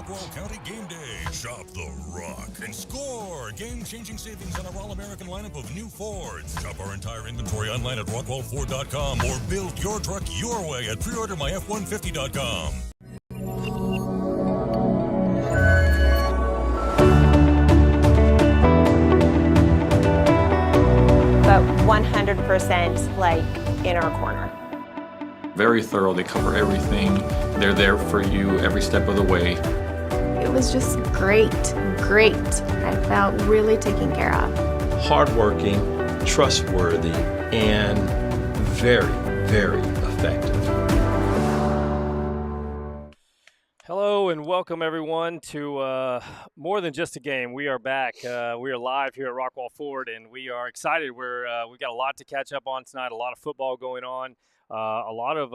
Rockwall County Game Day. Shop the Rock and score game-changing savings on our all-American lineup of new Fords. Shop our entire inventory online at rockwallford.com or build your truck your way at preordermyf150.com. But 100% like in our corner. Very thorough. They cover everything. They're there for you every step of the way. It was just great. I felt really taken care of. Hardworking, trustworthy, and very, very effective. Hello and welcome everyone to More Than Just a Game. We are back. We are live here at Rockwall Ford, and we are excited. We've got a lot to catch up on tonight. A lot of football going on. A lot of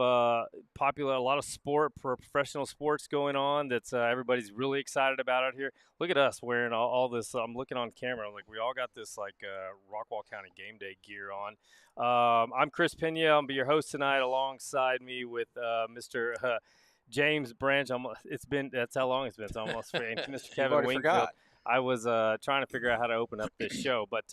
professional sports going on that's everybody's really excited about out here. Look at us wearing all this. I'm looking on camera, like we all got this Rockwall County Game Day gear on. I'm Chris Pena. I'll be your host tonight, alongside me with Mr. James Branch. That's how long it's been. It's almost Mr. Kevin Wingfield. Forgot. I was trying to figure out how to open up this show, but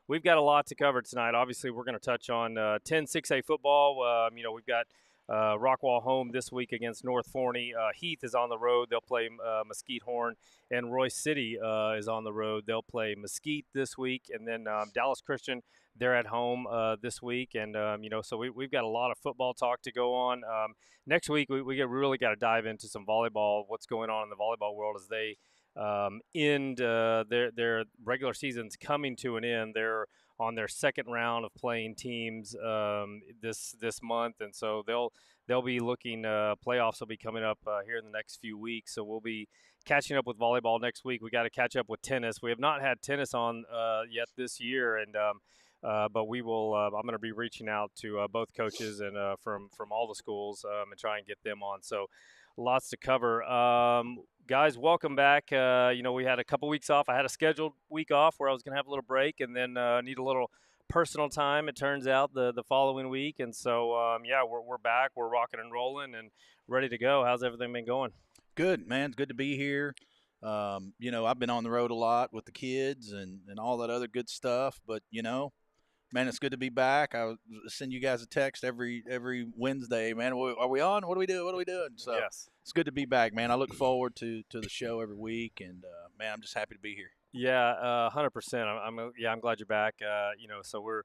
we've got a lot to cover tonight. Obviously, we're going to touch on 10-6A football. We've got Rockwall home this week against North Forney. Heath is on the road. They'll play Mesquite Horn. And Royce City is on the road. They'll play Mesquite this week. And then Dallas Christian, they're at home this week. And, so we've got a lot of football talk to go on. Next week, we really got to dive into some volleyball, what's going on in the volleyball world as they end their regular season's coming to an end. They're on their second round of playing teams this month, and so they'll be looking. Playoffs will be coming up here in the next few weeks. So we'll be catching up with volleyball next week. We got to catch up with tennis. We have not had tennis on yet this year, and but we will. I'm going to be reaching out to both coaches and from all the schools and try and get them on. So lots to cover. Guys, welcome back. We had a couple weeks off. I had a scheduled week off where I was going to have a little break and then need a little personal time, it turns out, the following week. And so, we're back. We're rocking and rolling and ready to go. How's everything been going? Good, man. It's good to be here. I've been on the road a lot with the kids and all that other good stuff. But, man, it's good to be back. I send you guys a text every Wednesday, man. Are we on? What do we do? What are we doing? So yes. It's good to be back, man. I look forward to the show every week, and man, I'm just happy to be here. Yeah, 100%. I'm glad you're back. So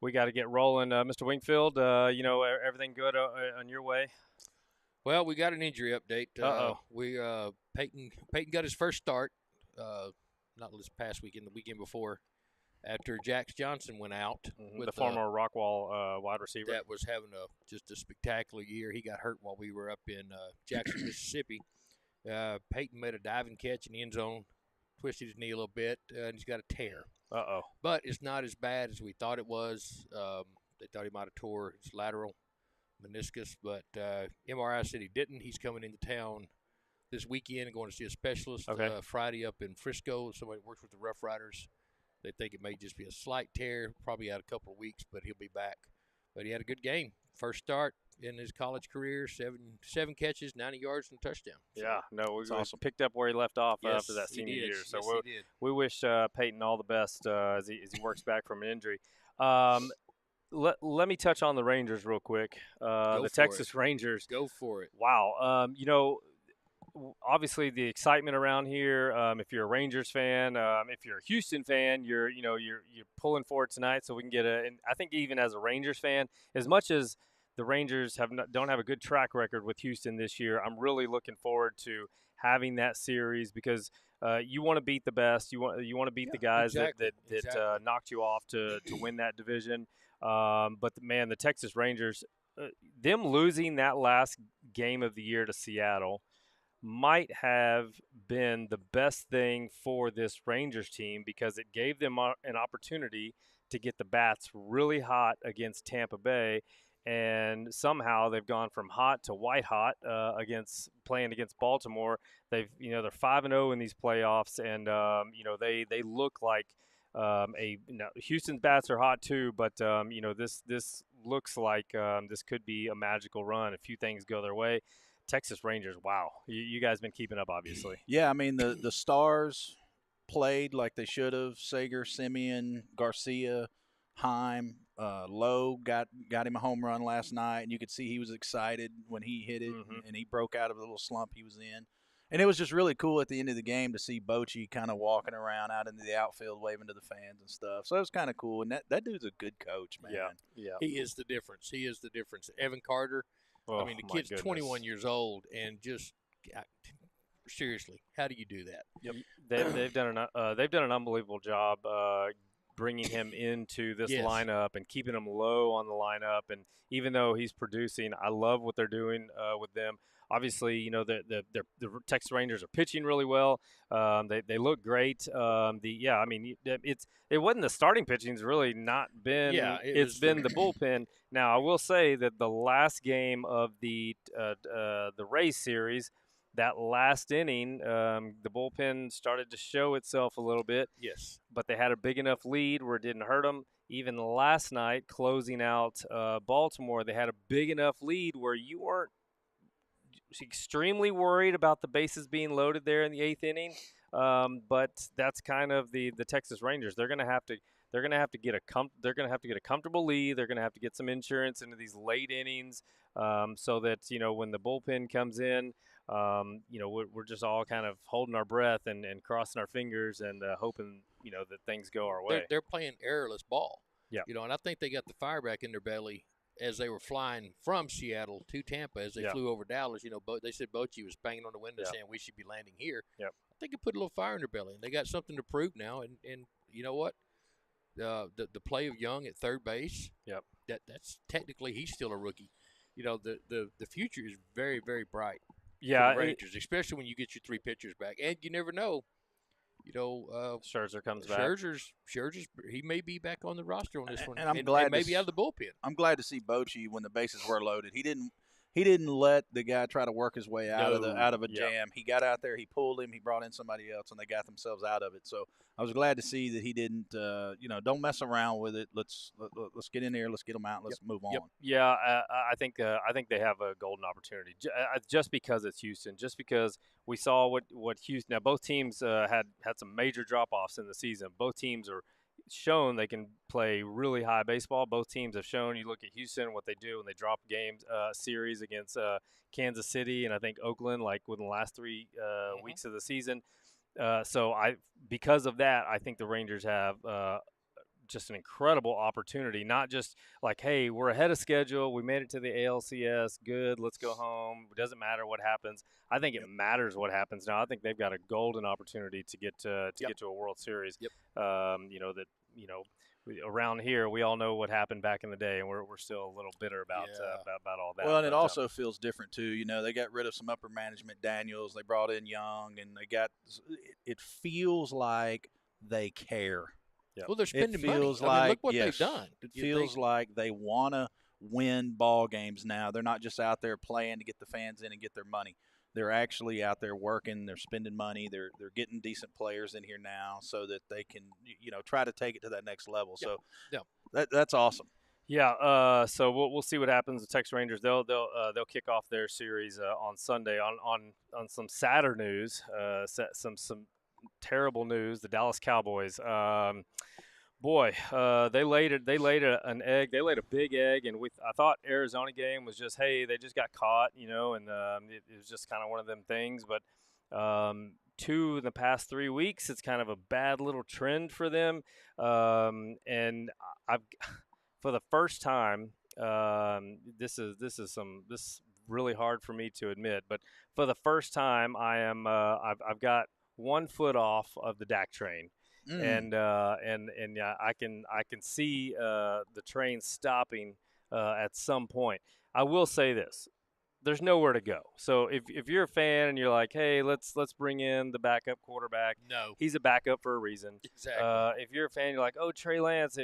we got to get rolling. Mr. Wingfield, everything good on your way? Well, we got an injury update. Peyton got his first start, not this past weekend, the weekend before, after Jax Johnson went out. With the former Rockwall wide receiver. That was having just a spectacular year. He got hurt while we were up in Jackson, Mississippi. Peyton made a diving catch in the end zone, twisted his knee a little bit, and he's got a tear. Uh-oh. But it's not as bad as we thought it was. They thought he might have tore his lateral meniscus, but MRI said he didn't. He's coming into town this weekend and going to see a specialist Friday up in Frisco. Somebody who works with the Rough Riders. They think it may just be a slight tear, probably out a couple of weeks, but he'll be back. But he had a good game. First start in his college career, seven catches, 90 yards, and a touchdown. So, yeah, no, we awesome. Picked up where he left off after that senior year. So we wish Peyton all the best as he works back from an injury. Let me touch on the Rangers real quick. The Texas Rangers. Go for it. Wow. Obviously the excitement around here. If you're a Rangers fan, if you're a Houston fan, you're pulling for it tonight so we can get and I think even as a Rangers fan, as much as the Rangers don't have a good track record with Houston this year, I'm really looking forward to having that series because you want to beat the best. You want to beat the guys that knocked you off to win that division. But the Texas Rangers, them losing that last game of the year to Seattle might have been the best thing for this Rangers team because it gave them an opportunity to get the bats really hot against Tampa Bay, and somehow they've gone from hot to white hot playing against Baltimore. They're 5-0 in these playoffs, and they look like Houston's bats are hot too, but this looks like this could be a magical run. A few things go their way. Texas Rangers, wow, you guys been keeping up, obviously. Yeah, I mean the stars played like they should have. Sager, Simeon, Garcia, Heim, Lowe got him a home run last night, and you could see he was excited when he hit it, and he broke out of the little slump he was in. And it was just really cool at the end of the game to see Bochy kind of walking around out into the outfield, waving to the fans and stuff. So it was kind of cool. And that dude's a good coach, man. Yeah. He is the difference. He is the difference. Evan Carter. Oh, I mean, the my kid's goodness. 21 years old, and just seriously, how do you do that? They've done an unbelievable job bringing him into this Yes. lineup and keeping him low on the lineup. And even though he's producing, I love what they're doing with them. Obviously, you know, the Texas Rangers are pitching really well. They look great. It wasn't the starting pitching's really not been. Yeah, it's been the bullpen. Now I will say that the last game of the Rays series, that last inning, the bullpen started to show itself a little bit. Yes. But they had a big enough lead where it didn't hurt them. Even last night, closing out Baltimore, they had a big enough lead where you weren't extremely worried about the bases being loaded there in the 8th inning. But that's kind of the Texas Rangers. They're going to have to get a comfortable lead. They're going to have to get some insurance into these late innings, so that, you know, when the bullpen comes in, you know, we're just all kind of holding our breath and crossing our fingers and hoping, you know, that things go our way. They're playing errorless ball. Yeah. You know, and I think they got the fire back in their belly as they were flying from Seattle to Tampa as they flew over Dallas. You know, they said Bochy was banging on the window saying we should be landing here. Yep. I think it put a little fire in their belly, and they got something to prove now. And you know what? The play of Young at third base. Yep. That's technically he's still a rookie. You know, the future is very, very bright. Yeah, for the Rangers, especially when you get your 3 pitchers back, and you never know. You know, Scherzer comes back. Scherzer's he may be back on the roster on this one, and I'm glad maybe out of the bullpen. I'm glad to see Bochy when the bases were loaded. He didn't let the guy try to work his way out of a jam. He got out there, he pulled him, he brought in somebody else, and they got themselves out of it. So I was glad to see that he didn't, don't mess around with it. Let's get in there, let's get them out, let's move on. Yeah, I think they have a golden opportunity just because it's Houston, just because we saw what Houston. Now both teams had some major drop offs in the season. Both teams are shown they can play really high baseball. Both teams have shown. You look at Houston, what they do when they drop games, series against Kansas City and I think Oakland, like within the last 3 weeks of the season. So because of that, I think the Rangers have just an incredible opportunity. Not just like, hey, we're ahead of schedule, we made it to the ALCS, good, let's go home. It doesn't matter what happens. I think it matters what happens now. I think they've got a golden opportunity to get to a World Series. Around here, we all know what happened back in the day, and we're still a little bitter about all that. Well, and it also feels different too. You know, they got rid of some upper management, Daniels. They brought in Young, and they got. It feels like they care. Yep. Well, they're spending money. Look what they've done. It feels like they want to win ball games now. They're not just out there playing to get the fans in and get their money. They're actually out there working. They're spending money. They're getting decent players in here now so that they can, try to take it to that next level. So that's awesome. Yeah. So we'll see what happens. The Texas Rangers they'll kick off their series on Sunday. On some sadder news, some terrible news. The Dallas Cowboys. They laid an egg. They laid a big egg, and I thought Arizona game was just, hey, they just got caught, and it was just kind of one of them things. But 2 in the past 3 weeks, it's kind of a bad little trend for them. And I've, for the first time, this is really hard for me to admit, but for the first time, I've got 1 foot off of the Dak train. And I can see the train stopping at some point. I will say this: there's nowhere to go. So if you're a fan and you're like, hey, let's bring in the backup quarterback. No, he's a backup for a reason. Exactly. If you're a fan, you're like, oh, Trey Lance.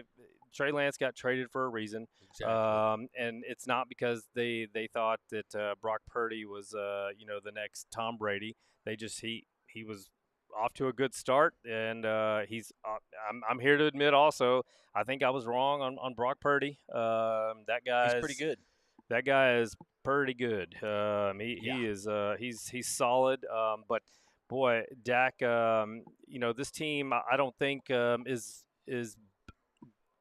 Trey Lance got traded for a reason. Exactly. And it's not because they thought that Brock Purdy was the next Tom Brady. He was off to a good start, and I'm here to admit also, I think I was wrong on Brock Purdy. That guy's pretty good. That guy is pretty good. Yeah. He is he's solid. But boy, Dak. This team I don't think is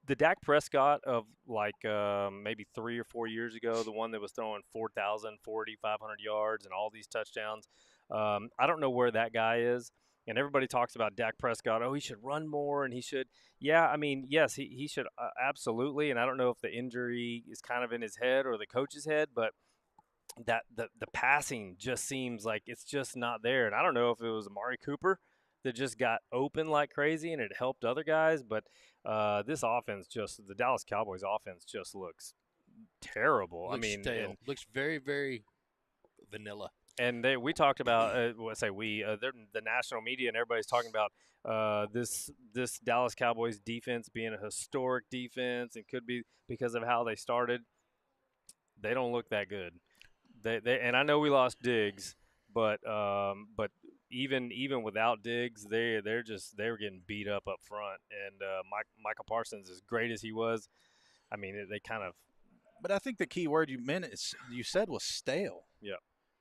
the Dak Prescott of like maybe 3 or 4 years ago, the one that was throwing 4,000, 500 yards and all these touchdowns. I don't know where that guy is. And everybody talks about Dak Prescott. Oh, he should run more and he should. Yeah, I mean, yes, he should absolutely. And I don't know if the injury is kind of in his head or the coach's head, but that the passing just seems like it's just not there. And I don't know if it was Amari Cooper that just got open like crazy and it helped other guys, but this offense just the Dallas Cowboys offense just looks terrible. Looks I mean, stale. Looks very, very vanilla. and we talked about the national media and everybody's talking about this Dallas Cowboys defense being a historic defense and could be because of how they started. They don't look that good. They and I know we lost Diggs, but even without Diggs, they were getting beat up front. And Michael Parsons, as great as he was, I mean they kind of. But I think the key word you said was stale. Yeah.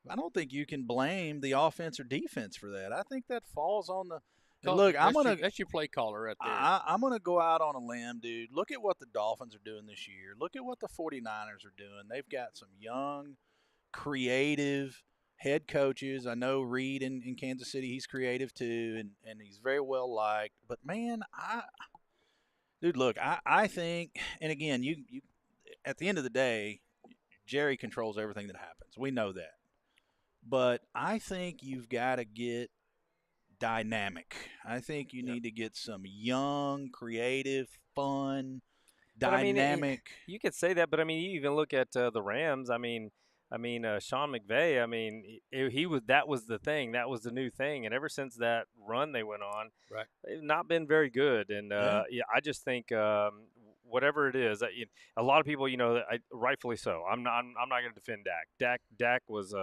I don't think you can blame the offense or defense for that. I think that falls on the. That's your play caller right there. I'm gonna go out on a limb, dude. Look at what the Dolphins are doing this year. Look at what the 49ers are doing. They've got some young, creative head coaches. I know Reed in Kansas City, he's creative too, and he's very well liked. But man, I think, and again, you at the end of the day, Jerry controls everything that happens. We know that. But I think you've got to get dynamic. I think you need to get some young, creative, fun, dynamic. You could say that, but I mean, you even look at the Rams. I mean, Sean McVay. I mean, he was that was the thing. That was the new thing. And ever since that run they went on, right, they've not been very good. And I just think whatever it is, a lot of people, rightfully so. I'm not going to defend Dak. Dak was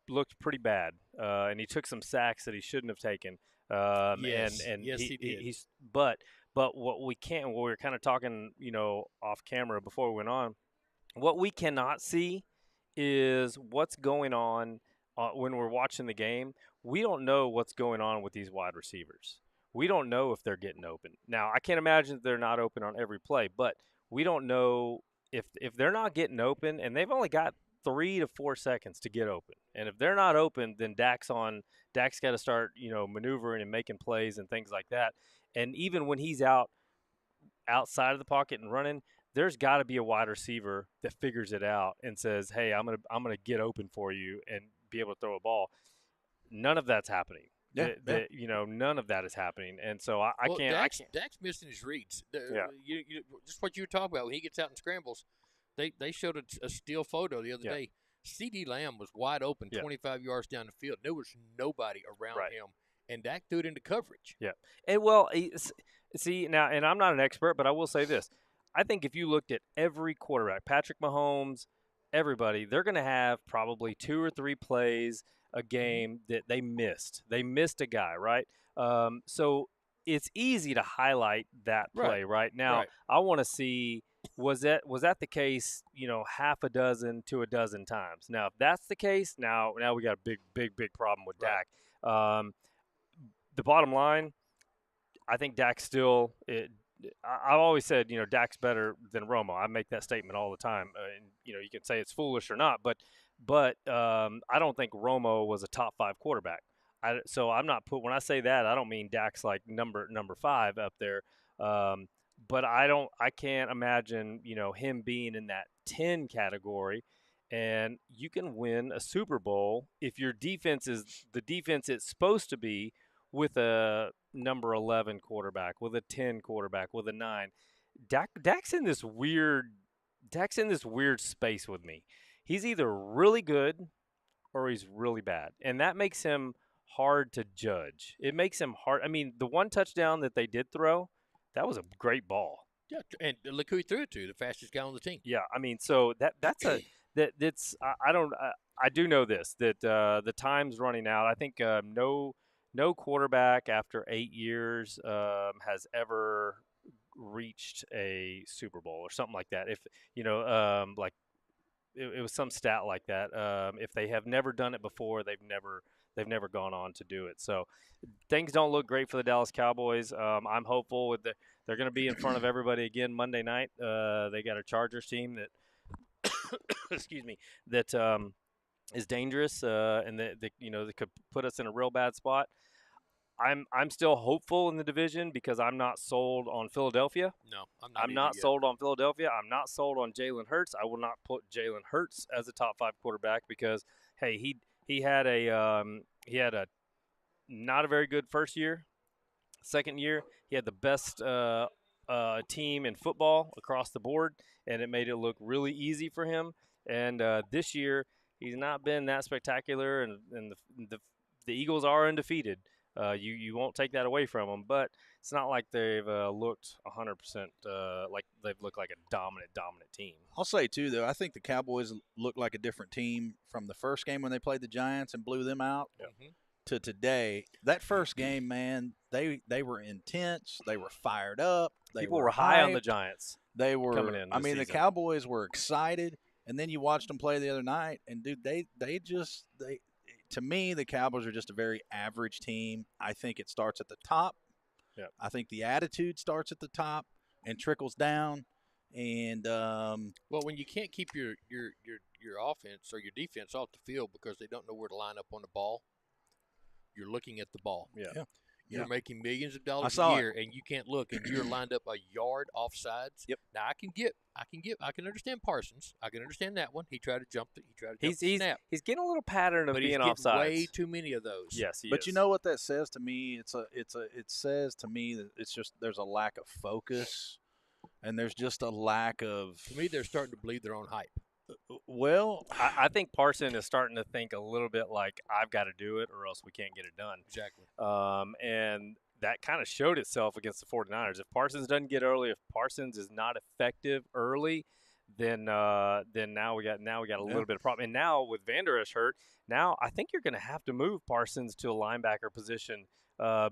looked pretty bad, and he took some sacks that he shouldn't have taken. Yes, and yes, he did. But what we were kind of talking, off camera before we went on. What we cannot see is what's going on when we're watching the game. We don't know what's going on with these wide receivers. We don't know if they're getting open. Now, I can't imagine that they're not open on every play, but we don't know if they're not getting open, and they've only got 3 to 4 seconds to get open. And if they're not open, then Dak's got to start, maneuvering and making plays and things like that. And even when he's outside of the pocket and running, there's got to be a wide receiver that figures it out and says, "Hey, I'm going to get open for you and be able to throw a ball." None of that's happening. None of that is happening. And so I can't. Dak's missing his reads. Yeah. Just what you were talking about when he gets out and scrambles. They showed a still photo the other day. C.D. Lamb was wide open 25 yards down the field. There was nobody around him, and Dak threw it into coverage. Yeah. And, well, see, now, and I'm not an expert, but I will say this. I think if you looked at every quarterback, Patrick Mahomes, everybody, they're going to have probably 2 or 3 plays a game that they missed. They missed a guy, right? So it's easy to highlight that play right now. I want to see – was that the case, half a dozen to a dozen times. Now, if that's the case, now we got a big problem with Dak. The bottom line, I think Dak's still I've always said, Dak's better than Romo. I make that statement all the time. And, you can say it's foolish or not, but I don't think Romo was a top 5 quarterback. So I'm not when I say that, I don't mean Dak's like number 5 up there. But I can't imagine, him being in that 10 category. And you can win a Super Bowl if your defense is the defense it's supposed to be with a number 11 quarterback, with a 10 quarterback, with a 9. Dak's in this weird space with me. He's either really good or he's really bad. And that makes him hard to judge. It makes him hard. I mean, the one touchdown that they did throw, that was a great ball. Yeah, and look who he threw it to, the fastest guy on the team. Yeah, I mean, so I do know this, that the time's running out. I think no quarterback after 8 years has ever reached a Super Bowl or something like that. If like it was some stat like that. If they have never done it before, they've never gone on to do it. So things don't look great for the Dallas Cowboys. I'm hopeful they're going to be in front of everybody again Monday night. They got a Chargers team that excuse me, that is dangerous, and that they could put us in a real bad spot. I'm still hopeful in the division because I'm not sold on Philadelphia. No, I'm not sold on Philadelphia. I'm not sold on Jalen Hurts. I will not put Jalen Hurts as a top 5 quarterback because hey, he had a not a very good first year. Second year, he had the best team in football across the board, and it made it look really easy for him. And this year, he's not been that spectacular, and the Eagles are undefeated. You won't take that away from them, but it's not like they've looked 100% like they've looked like a dominant team. I'll say, too, though, I think the Cowboys look like a different team from the first game when they played the Giants and blew them out to today. That first game, man, they were intense. They were fired up. People were high on the Giants. They were coming in. I mean, the Cowboys were excited, and then you watched them play the other night, and, dude, they to me, the Cowboys are just a very average team. I think it starts at the top. Yeah. I think the attitude starts at the top and trickles down. And well, when you can't keep your offense or your defense off the field because they don't know where to line up on the ball, you're looking at the ball. Yeah. You're making millions of dollars a year, and you can't look, and you're lined up a yard off sides. Yep. Now I can understand Parsons. I can understand that one. He tried to jump the snap. He's getting a little pattern of but being he's offsides. Way too many of those. Yes, he but is. you know what that says to me? It says to me that it's just there's a lack of focus, and there's just a lack of. To me, they're starting to believe their own hype. Well, I think Parson is starting to think a little bit like I've got to do it or else we can't get it done. Exactly. And that kind of showed itself against the 49ers. If Parsons doesn't get early, if Parsons is not effective early, then now we got a little bit of problem. And now with Vander Esch hurt, now I think you're going to have to move Parsons to a linebacker position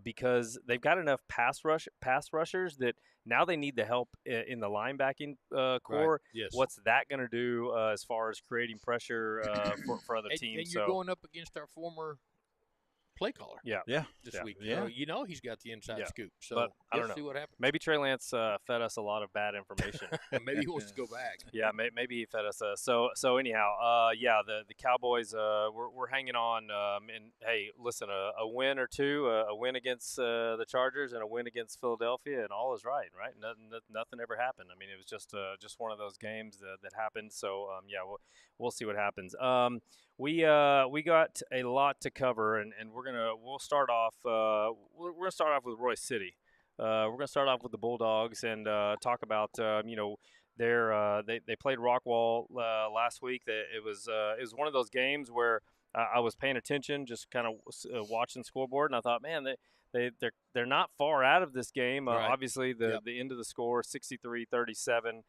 because they've got enough pass rushers that now they need the help in the linebacking core. Right. Yes. What's that going to do as far as creating pressure for other teams? And you're going up against our former play caller. This week. Yeah. So, he's got the inside scoop. So but I don't know. See what happens. Maybe Trey Lance fed us a lot, of bad information. Maybe he wants to go back. Yeah, maybe he fed us. So anyhow, the Cowboys we're hanging on. And hey, listen, a win or two, a win against the Chargers and a win against Philadelphia, and all is right. Nothing ever happened. I mean, it was just one of those games that happened. So we'll see what happens. We got a lot to cover, and we'll start off. We're gonna start off with Royce City. We're gonna start off with the Bulldogs and talk about they played Rockwall last week. It was one of those games where I was paying attention, just kind of watching the scoreboard, and I thought, man, they're not far out of this game. Right. Obviously, the end of the score, 63-37.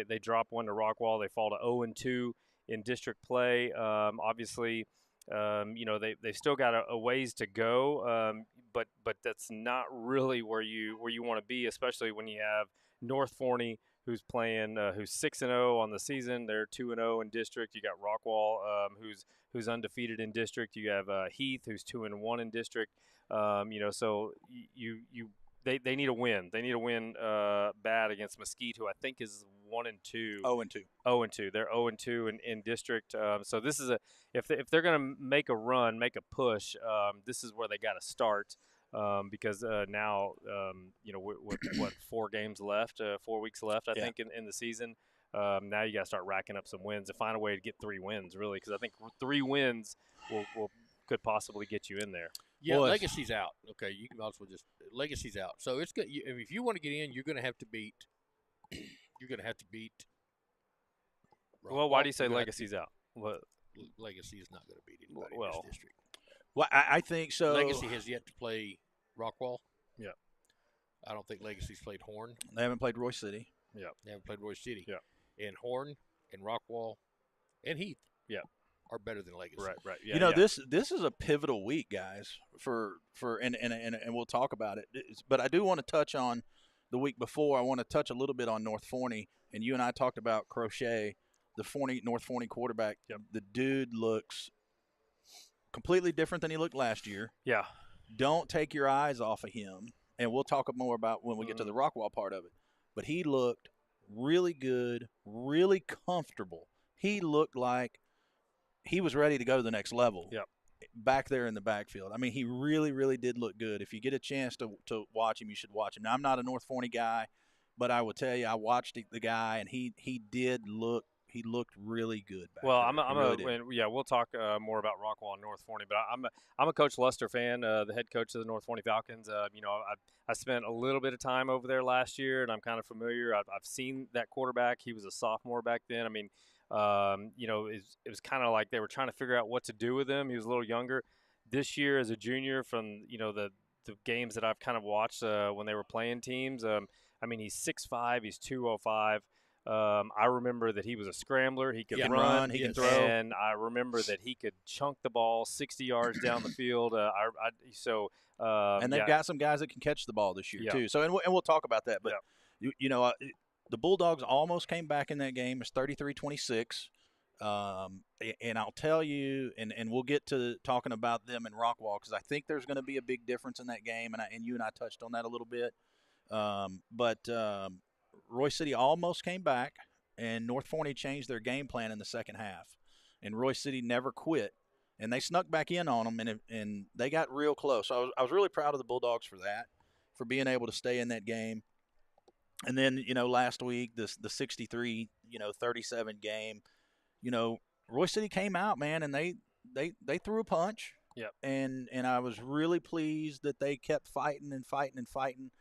They drop one to Rockwall. They fall to 0-2 in district play. Obviously, they've still got a ways to go, but that's not really where you want to be, especially when you have North Forney who's playing who's 6-0 on the season. They're 2-0 in district. You got Rockwall who's undefeated in district. You have Heath who's 2-1 in district. So they need a win. They need a win bad against Mesquite, who I think is 1-2. 0-2. They're 0-2 in district. So this is if they're going to make a run, make a push, this is where they got to start because now with 4 games left, 4 weeks left, I think in the season. Now you got to start racking up some wins and find a way to get 3 wins, really, because I think 3 wins could possibly get you in there. Yeah, Legacy's out. Okay, you can also just Legacy's out. So it's good. If you want to get in, you're going to have to beat. You're going to have to beat. Well, why do you say Legacy's out? What? Legacy is not going to beat anybody in this district. Well, I think so. Legacy has yet to play Rockwall. Yeah. I don't think Legacy's played Horn. They haven't played Royce City. Yeah. They haven't played Royce City. Yeah. And Horn and Rockwall and Heath. Yeah. Are better than Legacy. Right. Yeah, this is a pivotal week, guys. And we'll talk about it. But I do want to touch on the week before. I want to touch a little bit on North Forney, and you and I talked about Crochet North Forney quarterback. Yep. The dude looks completely different than he looked last year. Yeah. Don't take your eyes off of him, and we'll talk more about when we get to the Rockwall part of it. But he looked really good, really comfortable. He looked like he was ready to go to the next level. Yep. Back there in the backfield. I mean, he really, really did look good. If you get a chance to watch him, you should watch him. Now, I'm not a North Forney guy, but I will tell you, I watched the guy, and he looked really good back well, there. we'll talk more about Rockwall and North Forney, but I'm a Coach Luster fan, the head coach of the North Forney Falcons. I spent a little bit of time over there last year, and I'm kind of familiar. I've seen that quarterback. He was a sophomore back then. I mean, it was kind of like they were trying to figure out what to do with him. He was a little younger. This year, as a junior, from the games that I've kind of watched when they were playing teams, I mean, he's 6'5", he's 205. I remember that he was a scrambler. He could run, he can throw, and I remember that he could chunk the ball 60 yards down the field. And they've got some guys that can catch the ball this year too. So, and we'll talk about that. But the Bulldogs almost came back in that game. It's 33-26. And I'll tell you, and we'll get to talking about them in Rockwall, because I think there's going to be a big difference in that game, and you and I touched on that a little bit. But Roy City almost came back, and North Forney changed their game plan in the second half, and Roy City never quit, and they snuck back in on them, and they got real close. So I was really proud of the Bulldogs for that, for being able to stay in that game. And then, last week, the 63-37 game, Roy City came out, man, and they threw a punch. Yep. And I was really pleased that they kept fighting and fighting and fighting.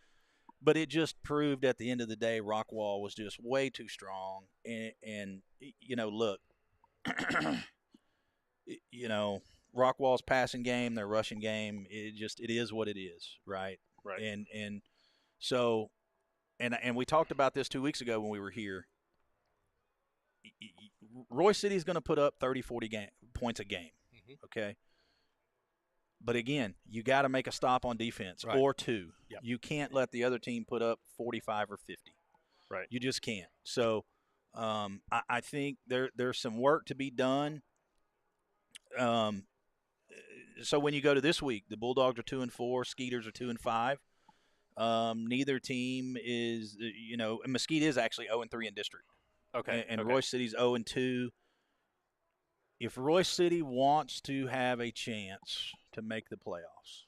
But it just proved at the end of the day, Rockwall was just way too strong. And look, Rockwall's passing game, their rushing game, it is what it is, right? Right. And so, and we talked about this 2 weeks ago when we were here. Roy City's going to put up 30, 40 points a game, okay? But again, you got to make a stop on defense, right, or two. Yep. You can't let the other team put up 45 or 50. Right. You just can't. So I think there's some work to be done. So when you go to this week, the Bulldogs are 2-4, Skeeters are 2-5. Neither team is, Mesquite is actually 0-3 in district. Okay. And Roy City's 0-2. If Roy City wants to have a chance to make the playoffs,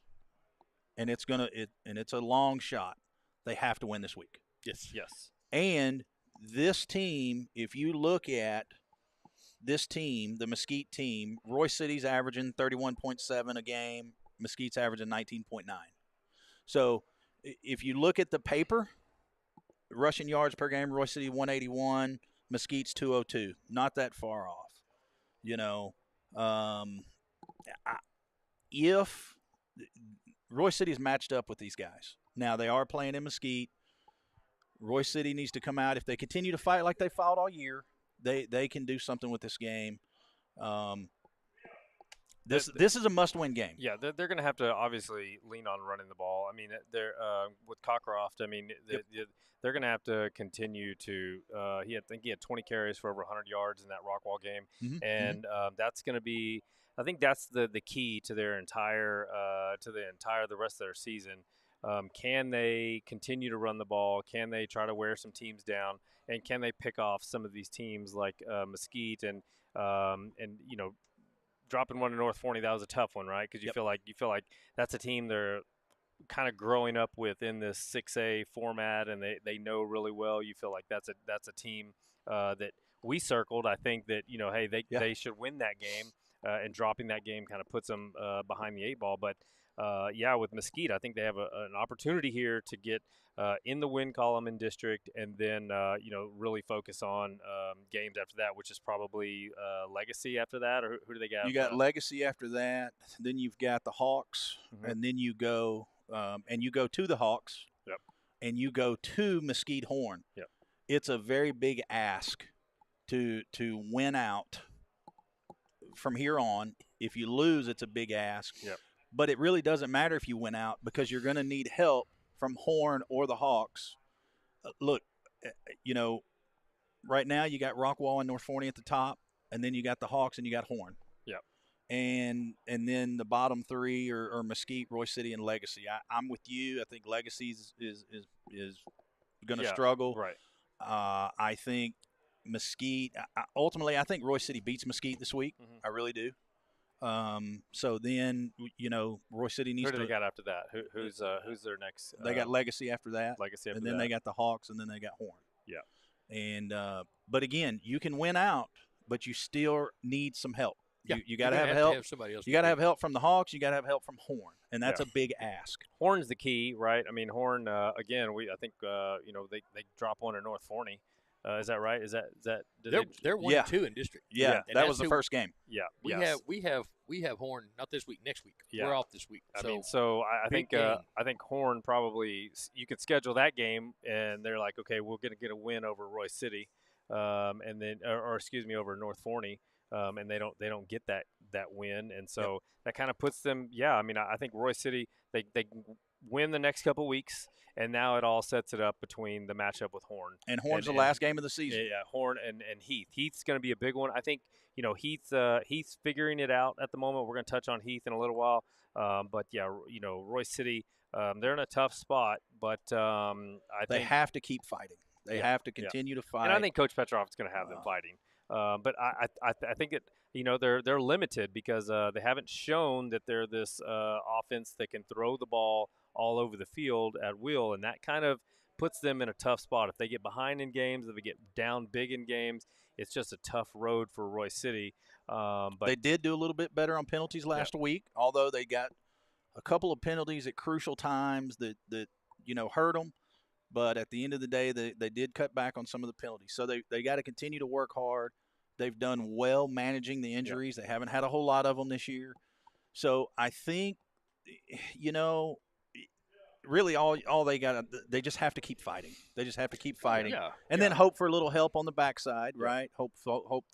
and it's a long shot, they have to win this week. Yes. And this team, if you look at this team, the Mesquite team, Roy City's averaging 31.7 a game. Mesquite's averaging 19.9. So if you look at the paper, rushing yards per game, Roy City 181, Mesquite's 202. Not that far off. If Roy City's matched up with these guys. Now, they are playing in Mesquite. Roy City needs to come out. If they continue to fight like they fought all year, they can do something with this game. This is a must-win game. Yeah, they're going to have to obviously lean on running the ball. I mean, they're with Cockcroft. I mean, they're going to have to continue to. I think he had 20 carries for over 100 yards in that Rockwall game, and that's going to be. I think that's the key to their the rest of their season. Can they continue to run the ball? Can they try to wear some teams down? And can they pick off some of these teams like Mesquite and dropping one to North Forney? That was a tough one, right? Because you feel like that's a team they're kind of growing up with in this 6A format, and they know really well. You feel like that's a team that we circled. I think that they should win that game, and dropping that game kind of puts them behind the eight ball. But with Mesquite, I think they have an opportunity here to get in the win column in district, and then really focus on games after that, which is probably Legacy after that, or who do they got? You got Legacy after that. Then you've got the Hawks, and then you go to the Hawks. Yep. And you go to Mesquite Horn. Yep. It's a very big ask to win out from here on. If you lose, it's a big ask. Yep. But it really doesn't matter if you win out, because you're going to need help from Horn or the Hawks. Look, right now you got Rockwall and North Forney at the top, and then you got the Hawks and you got Horn. Yep. And then the bottom three are Mesquite, Royce City, and Legacy. I'm with you. I think Legacy is going to struggle. Right. I think Mesquite. Ultimately, I think Royce City beats Mesquite this week. Mm-hmm. I really do. So then Royce City needs Who to. do they got after that? Who's their next? They got Legacy after that. Legacy after and then that. they got the Hawks, and then they got Horn. Yeah. And but again, you can win out, but you still need some help. Yeah, You got to have help. Somebody else You got to have help from the Hawks. You got to have help from Horn, and that's a big ask. Horn's the key, right? I mean, Horn again. I think they drop one in North Forney. Is that right? Is that they're 1-2 in district. Yeah, that was the first game. Yeah, we have Horn not this week, next week. Yeah. We're off this week. I think Horn probably you could schedule that game, and they're like, okay, we're going to get a win over Royce City, and then over North Forney. And they don't get that win, and so that kind of puts them. Yeah, I mean, I think Royce City they win the next couple weeks, and now it all sets it up between the matchup with Horn. And Horn's the last game of the season. Yeah, Horn and Heath. Heath's going to be a big one. I think Heath's figuring it out at the moment. We're going to touch on Heath in a little while, but yeah, Royce City they're in a tough spot, but I think they have to keep fighting. They have to continue to fight. And I think Coach Petroff is going to have them fighting. But I think they're limited because they haven't shown that they're this offense that can throw the ball all over the field at will, and that kind of puts them in a tough spot. If they get behind in games, if they get down big in games, it's just a tough road for Royce City. But they did do a little bit better on penalties last week, although they got a couple of penalties at crucial times that hurt them. But at the end of the day, they did cut back on some of the penalties. So they got to continue to work hard. They've done well managing the injuries. They haven't had a whole lot of them this year. So I think, really all they they just have to keep fighting. They just have to keep fighting. And then hope for a little help on the backside, right? Hope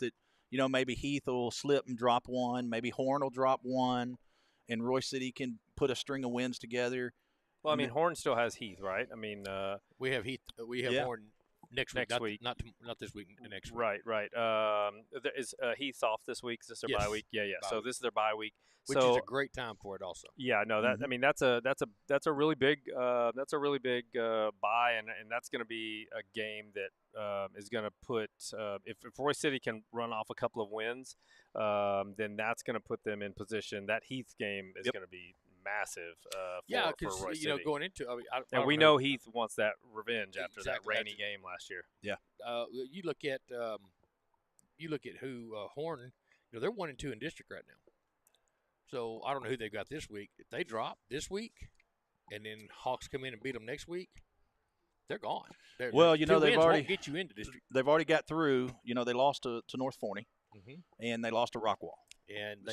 that, maybe Heath will slip and drop one. Maybe Horn will drop one. And Royce City can put a string of wins together. Well, I mean, Horn still has Heath, right? I mean, we have Heath. We have Horn next week. Not this week. Next week. Right. Is Heath's off this week? Is this their bye week? Yeah. Bye So week. this is their bye week, which is a great time for it, also. Yeah. No. That I mean, that's a really big bye, and that's going to be a game that is going to put if Royce City can run off a couple of wins, then that's going to put them in position. That Heath game is going to be massive for Royce City. Going into and we know Heath wants that revenge after that rainy game last year. Yeah. You look at who Horn. They're 1-2 in district right now. So I don't know who they got this week. If they drop this week, and then Hawks come in and beat them next week, they're gone. They've already won't get you into district. They've already got through. They lost to North Forney, and they lost to Rockwall. And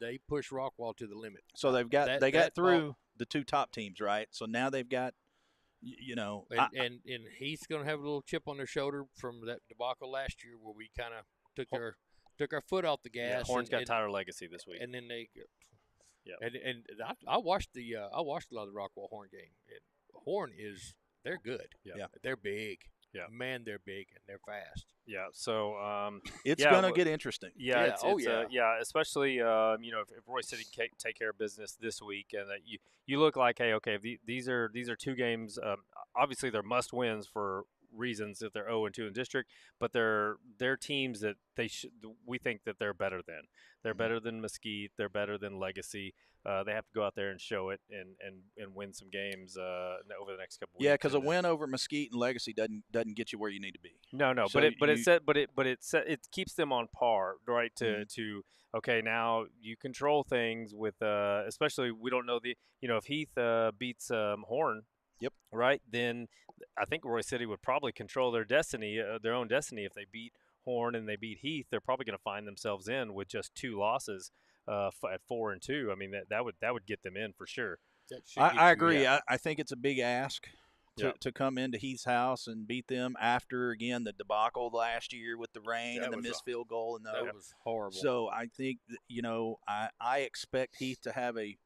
they push Rockwall to the limit. So they got through the two top teams, right? So now they've got, and Heath's going to have a little chip on their shoulder from that debacle last year, where we kind of took our foot off the gas. Yeah, Horn's got Tyler Legacy this week, and then they, and I watched a lot of the Rockwall Horn game. And Horn they're good. Yeah, they're big. Yeah, man, they're big and they're fast. Yeah, so it's gonna get interesting. Yeah, especially if Royce City can take care of business this week, and that you look like, hey, okay, these are two games. Obviously, they're must wins for reasons that they're 0-2 in district, but they're teams that we think that they're better than. They're better than Mesquite. They're better than Legacy. They have to go out there and show it and win some games over the next couple weeks. Yeah, because a win over Mesquite and Legacy doesn't get you where you need to be. No, so it keeps them on par, right? To okay, now you control things with especially we don't know if Heath beats Horn. Yep. Right. Then I think Royce City would probably control their destiny, their own destiny, if they beat Horn and they beat Heath. They're probably going to find themselves in with just 2 losses at 4-2. I mean that would get them in for sure. I agree. Yeah. I think it's a big ask to come into Heath's house and beat them after again the debacle last year with the rain and the missed field goal and that was horrible. So I think I expect Heath to have a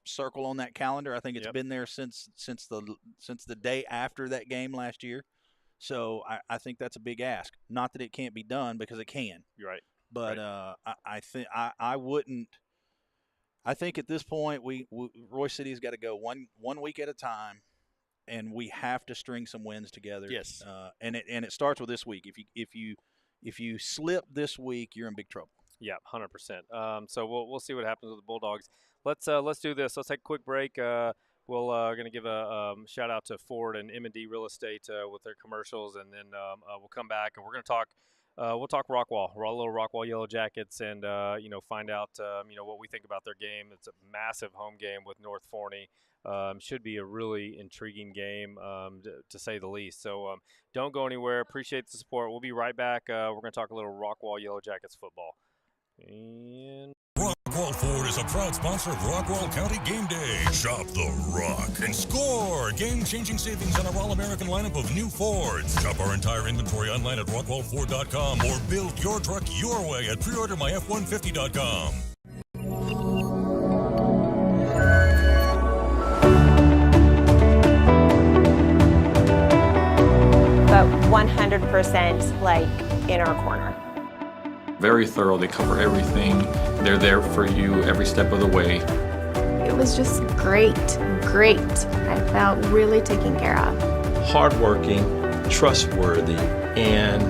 circle on that calendar. I think it's been there since the day after that game last year. So I think that's a big ask. Not that it can't be done, because it can. You're right. But I think I wouldn't. I think at this point we Roy City's got to go one week at a time, and we have to string some wins together. Yes. And it starts with this week. If you slip this week, you're in big trouble. Yeah, 100%. So we'll see what happens with the Bulldogs. Let's do this. Let's take a quick break. We'll going to give a shout out to Ford and M&D Real Estate with their commercials, and then we'll come back and we're going to talk. We'll talk Rockwall. We're all little Rockwall Yellow Jackets, and find out what we think about their game. It's a massive home game with North Forney. Should be a really intriguing game, to say the least. So don't go anywhere. Appreciate the support. We'll be right back. We're going to talk a little Rockwall Yellow Jackets football. And Rockwall Ford is a proud sponsor of Rockwall County Game Day. Shop the Rock and score game-changing savings on our all-American lineup of new Fords. Shop our entire inventory online at rockwall4.com or build your truck your way at preordermyf150.com. But 100% like in our corner. Very thorough. They cover everything. They're there for you every step of the way. It was just great. I felt really taken care of. Hardworking, trustworthy, and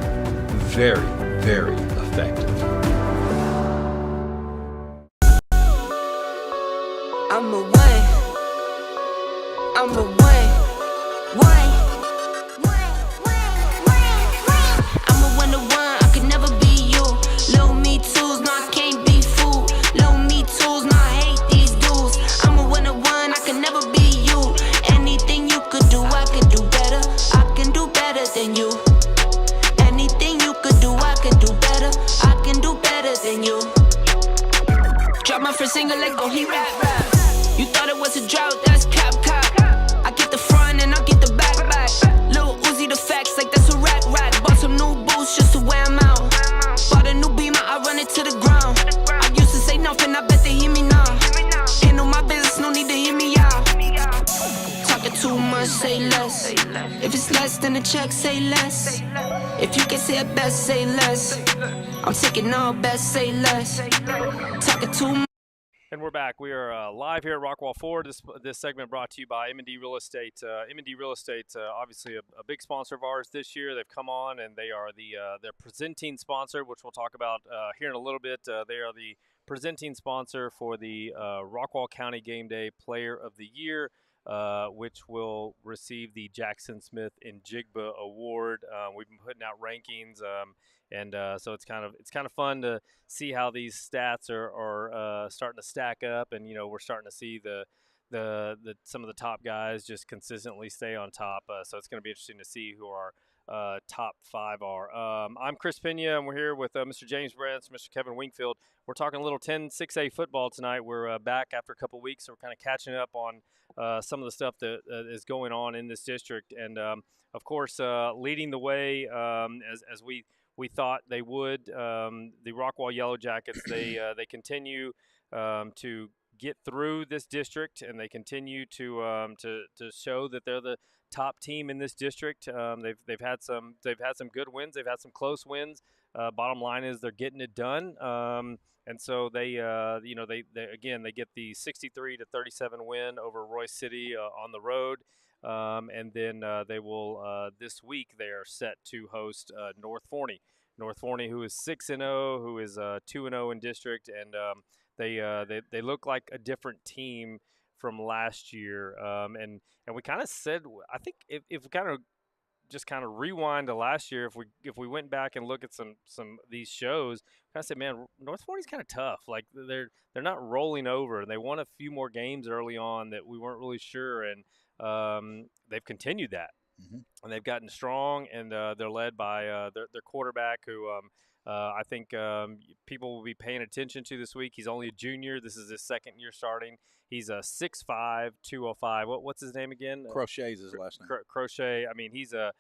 very, very effective. I'm a one. I'm a 1 to 1. I could never be you. Low me tools, no, I can't be fooled. Low me tools, no, I hate these dudes. I'm a 1 to 1. I could never be you. Anything you could do, I could do better. I can do better than you. Anything you could do, I can do better. I can do better than you. Drop my first single like, oh, he rap. You thought it was a drought, that's cap. I get the front and I get the back. Lil Uzi the facts like that's a rack. Bought some new boots just to wear 'em out. Bought a new Beamer, I run it to the ground. I used to say nothing, I bet they hear me now. Handle my business, no need to hear me out. Talking too much, say less. If it's less than the check, say less. If you can say it best, say less. I'm taking all best, say less. Talking too much. And we're back. We are live here at Rockwall Ford. This segment brought to you by M&D Real Estate. M&D Real Estate, obviously a big sponsor of ours this year. They've come on, and they are their presenting sponsor, which we'll talk about here in a little bit. They are the presenting sponsor for the Rockwall County Game Day Player of the Year, which will receive the Jackson Smith and Jigba Award. We've been putting out rankings. So it's kind of fun to see how these stats are starting to stack up, and we're starting to see the some of the top guys just consistently stay on top. So it's going to be interesting to see who our top 5 are. I'm Chris Pena, and we're here with Mr. James Brents, Mr. Kevin Wingfield. We're talking a little 10-6A football tonight. We're back after a couple weeks, so we're kind of catching up on some of the stuff that is going on in this district, and of course leading the way as we thought they would. The Rockwall Yellow Jackets, they continue to get through this district, and they continue to show that they're the top team in this district. They've had some good wins. They've had some close wins. Bottom line is they're getting it done. And so they get the 63-37 win over Royce City on the road. And then they will this week they are set to host North Forney. North Forney, who is 6-0, who is 2-0 in district, and they look like a different team from last year. And we kind of said, I think if we kind of rewind to last year, if we went back and look at some these shows, I said, man, North Forney's kind of tough. Like they're not rolling over, and they won a few more games early on that we weren't really sure, and they've continued that. Mm-hmm. And they've gotten strong, and they're led by their quarterback, who I think people will be paying attention to this week. He's only a junior. This is his second year starting. He's a 6'5", 205. What's his name again? Crochet is his last name. Crochet. I mean, he's a.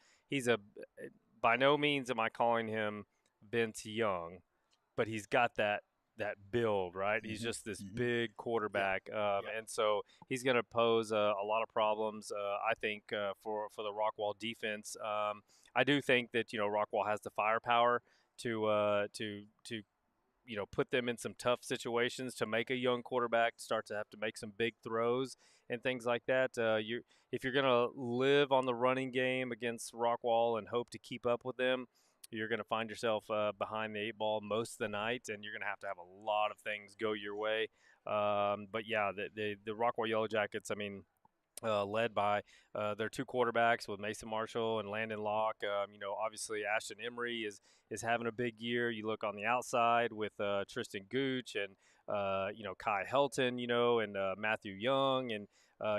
By no means am I calling him Vince Young, but he's got that that build, right? He's just this big quarterback, Yeah. and so he's going to pose a lot of problems, I think, for the Rockwall defense. I do think that Rockwall has the firepower to put them in some tough situations, to make a young quarterback start to have to make some big throws and things like that. If you're going to live on the running game against Rockwall and hope to keep up with them, you're going to find yourself behind the eight ball most of the night, and you're going to have a lot of things go your way. But yeah, the Rockwall Yellow Jackets, I mean, led by their two quarterbacks with Mason Marshall and Landon Locke. Obviously Ashton Emery is having a big year. You look on the outside with Tristan Gooch and Kai Helton, and Matthew Young, and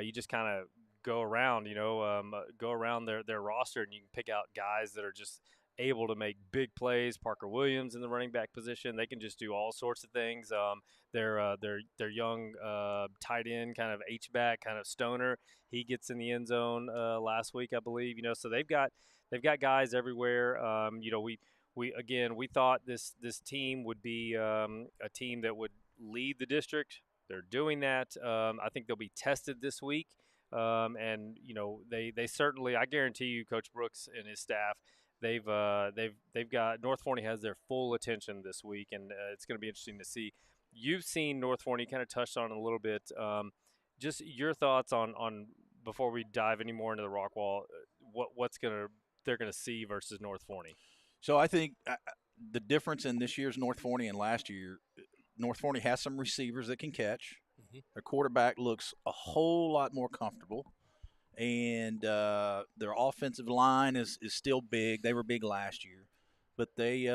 you just kind of go around, their roster, and you can pick out guys that are just able to make big plays. Parker Williams in the running back position, they can just do all sorts of things. Their young tight end, kind of H-back, kind of Stoner, he gets in the end zone last week, I believe. So they've got guys everywhere. We thought this team would be a team that would lead the district. They're doing that. I think they'll be tested this week, and they certainly. I guarantee you, Coach Brooks and his staff, they've got North Forney has their full attention this week, and it's going to be interesting to see. You've seen North Forney, kind of touched on it a little bit. Just your thoughts on before we dive any more into the Rockwall, they're gonna see versus North Forney. So I think the difference in this year's North Forney and last year, North Forney has some receivers that can catch. Their quarterback looks a whole lot more comfortable, and their offensive line is still big. They were big last year, but this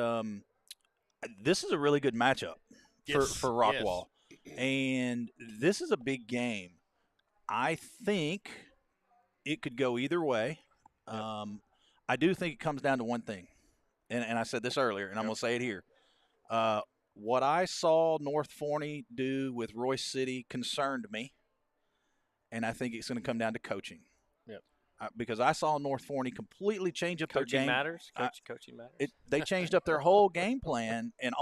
is a really good matchup for Rockwall, and this is a big game. I think it could go either way. I do think it comes down to one thing, and I said this earlier, and I'm going to say it here. What I saw North Forney do with Royce City concerned me, and I think it's going to come down to coaching. Because I saw North Forney completely change up their game. Coaching matters. They changed up their whole game plan, and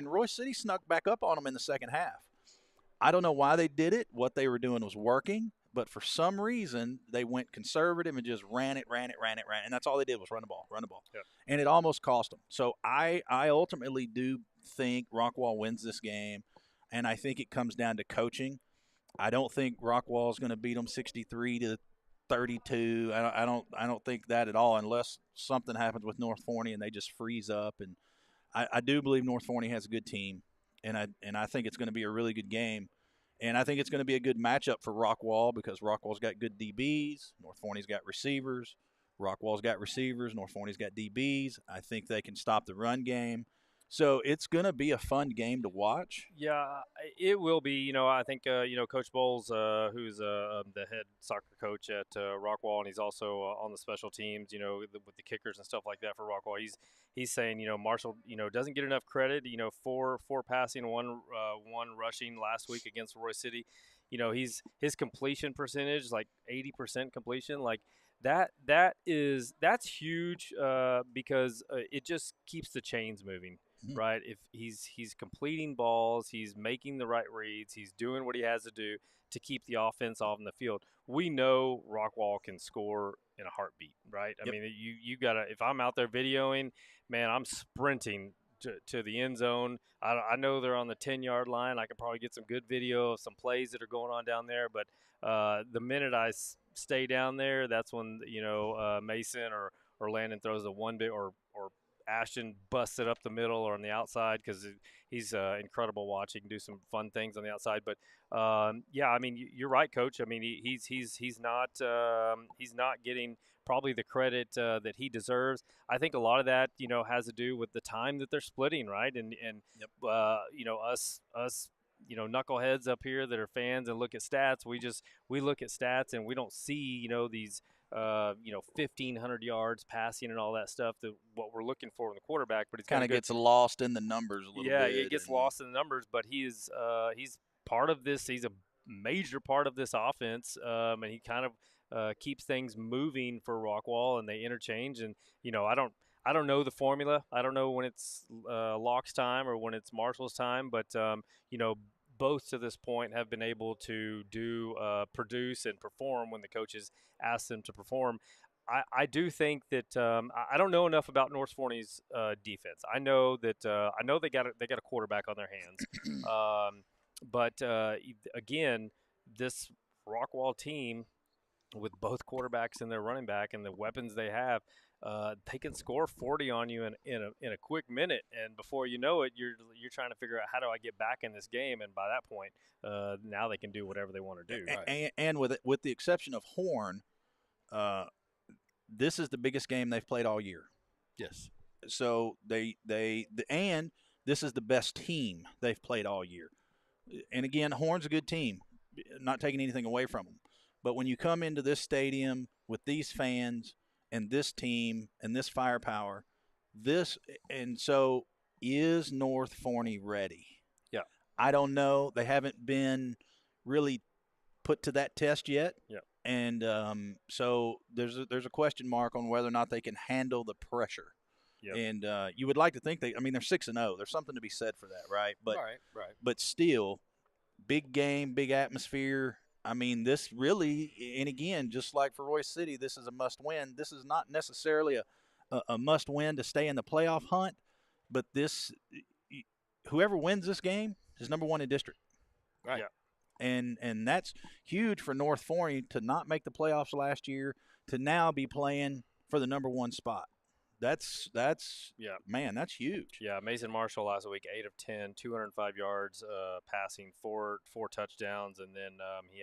Royce City snuck back up on them in the second half. I don't know why they did it. What they were doing was working, but for some reason they went conservative and just ran it, and that's all they did was run the ball. Yeah. And it almost cost them. So I ultimately do think Rockwall wins this game, and I think it comes down to coaching. I don't think Rockwall is going to beat them 63-32. I don't think that at all, unless something happens with North Forney and they just freeze up. And I do believe North Forney has a good team, and I think it's going to be a really good game. And I think it's going to be a good matchup for Rockwall because Rockwall's got good DBs, North Forney's got receivers. Rockwall's got receivers, North Forney's got DBs. I think they can stop the run game. So it's going to be a fun game to watch. Yeah, it will be. I think, Coach Bowles, who's the head soccer coach at Rockwall, and he's also on the special teams, with the kickers and stuff like that for Rockwall. He's saying, Marshall, doesn't get enough credit, four passing, one rushing last week against Roy City. His completion percentage, like 80% completion, like that's huge because it just keeps the chains moving. Right, if he's completing balls, he's making the right reads, he's doing what he has to do to keep the offense off in the field. We know Rockwall can score in a heartbeat, right? I mean, you gotta. If I'm out there videoing, man, I'm sprinting to the end zone. I know they're on the 10-yard line. I can probably get some good video of some plays that are going on down there. But the minute I stay down there, that's when Mason or Landon throws a one bit or Ashton busts it up the middle or on the outside because he's incredible watch. He can do some fun things on the outside. But I mean, you're right, Coach. I mean, he's not getting probably the credit that he deserves. I think a lot of that has to do with the time that they're splitting, right? And us knuckleheads up here that are fans and look at stats. We look at stats and we don't see these 1,500 yards passing and all that stuff, that what we're looking for in the quarterback. But it kind of gets lost in the numbers a little bit. Yeah, it gets lost in the numbers, but he's part of this. He's a major part of this offense, and he kind of keeps things moving for Rockwall, and they interchange. And I don't know the formula. I don't know when it's Locke's time or when it's Marshall's time, but both to this point have been able to produce and perform when the coaches ask them to perform. I do think that I don't know enough about North Forney's defense. I know that they got a quarterback on their hands, but again, this Rockwall team with both quarterbacks and their running back and the weapons they have, they can score 40 on you in a quick minute, and before you know it, you're trying to figure out how do I get back in this game, and by that point, now they can do whatever they want to do. And with the exception of Horn, this is the biggest game they've played all year. Yes. So and this is the best team they've played all year. And again, Horn's a good team, not taking anything away from them. But when you come into this stadium with these fans and this team and this firepower, so is North Forney ready? Yeah. I don't know. They haven't been really put to that test yet. Yeah. And so there's a question mark on whether or not they can handle the pressure. Yep. And you would like to think they're 6-0. There's something to be said for that, right? But right. But still, big game, big atmosphere. This really, and again, just like for Royce City, this is a must-win. This is not necessarily a must-win to stay in the playoff hunt, but whoever wins this game is number one in district. Right. Yeah. And that's huge for North Forney to not make the playoffs last year, to now be playing for the number one spot. That's man, that's huge. Yeah, Mason Marshall last week, 8 of 10, 205 yards passing, four touchdowns, and then he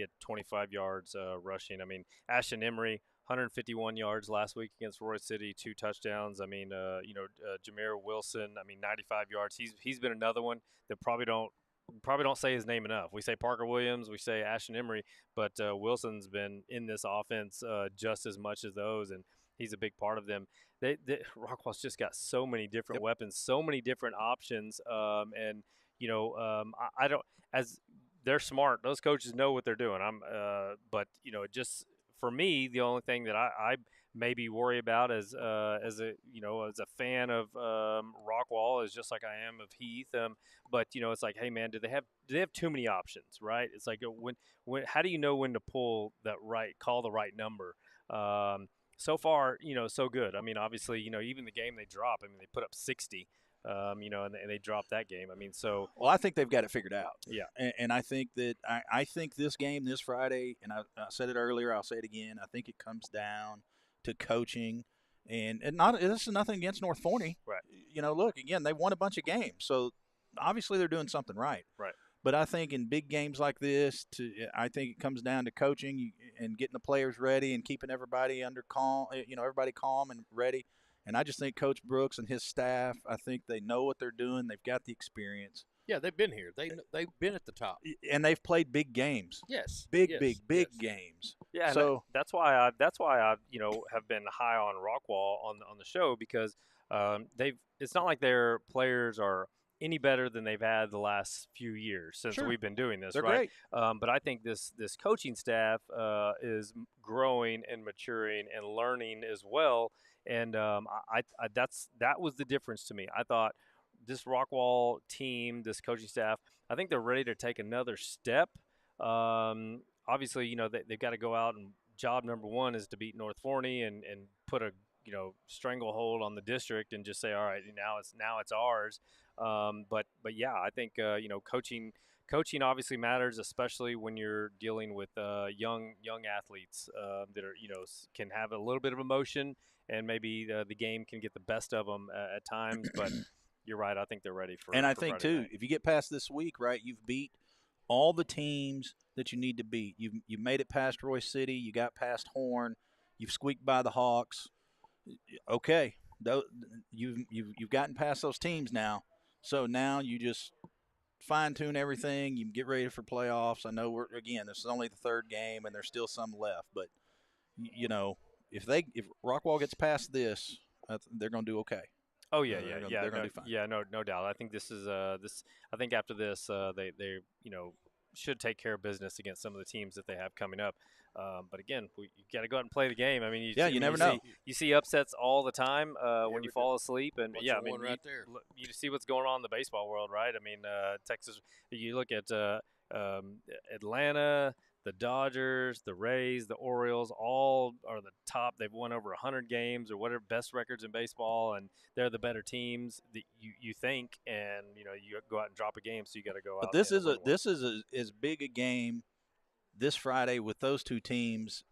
had 25 yards rushing. Ashton Emery, 151 yards last week against Royce City, 2 touchdowns. Jameer Wilson, 95 yards. He's been another one that probably don't say his name enough. We say Parker Williams, we say Ashton Emery, but Wilson's been in this offense just as much as those, and he's a big part of them. Rockwall's just got so many different weapons, so many different options, and I don't. As they're smart, those coaches know what they're doing. But just for me, the only thing that I maybe worry about as a fan of Rockwall is just like I am of Heath. But it's like, hey man, do they have too many options, right? It's like when how do you know when to call the right number? So far, so good. Obviously, even the game they drop, they put up 60, and they dropped that game. Well, I think they've got it figured out. Yeah. And I think that I think this game this Friday, and I said it earlier, I'll say it again, I think it comes down to coaching, and this is nothing against North Forney. Right. Look, again, they won a bunch of games, so obviously they're doing something right. Right. But I think in big games like this, I think it comes down to coaching and getting the players ready and keeping everybody everybody calm and ready. And I just think Coach Brooks and his staff, I think they know what they're doing. They've got the experience. Yeah, they've been here. They've been at the top. And they've played big games. Yes. Big games. Yeah, so that's why I have been high on Rockwall on the show, because it's not like their players are any better than they've had the last few years since we've been doing this. They're right? great. But I think this coaching staff is growing and maturing and learning as well. And that was the difference to me. I thought this Rockwall team, this coaching staff, I think they're ready to take another step. Obviously, they've got to go out, and job number one is to beat North Forney and put a stranglehold on the district and just say, all right, now it's ours. But yeah, I think coaching obviously matters, especially when you're dealing with young athletes that are can have a little bit of emotion, and maybe the game can get the best of them at times. But you're right, I think they're ready for. And I for think Friday too, night. if you get past this week, right, you've beat all the teams that you need to beat. You've made it past Royce City. You got past Horn. You've squeaked by the Hawks. Okay, you've gotten past those teams now. So now you just fine-tune everything. You can get ready for playoffs. I know this is only the third game, and there's still some left. But if Rockwall gets past this, they're going to do okay. Oh yeah, They're going to do fine. Yeah, no doubt. I think this is this. I think after this, they should take care of business against some of the teams that they have coming up. But again, you got to go out and play the game. I mean, you never know. You see upsets all the time when you fall asleep, and Bunch yeah, of I mean, one right there. you see what's going on in the baseball world, right? I mean, Texas. You look at Atlanta, the Dodgers, the Rays, the Orioles, all are the top. They've won over 100 games or whatever, best records in baseball, and they're the better teams that you think, and you go out and drop a game, so you got to go out. But this is as big a game this Friday with those two teams,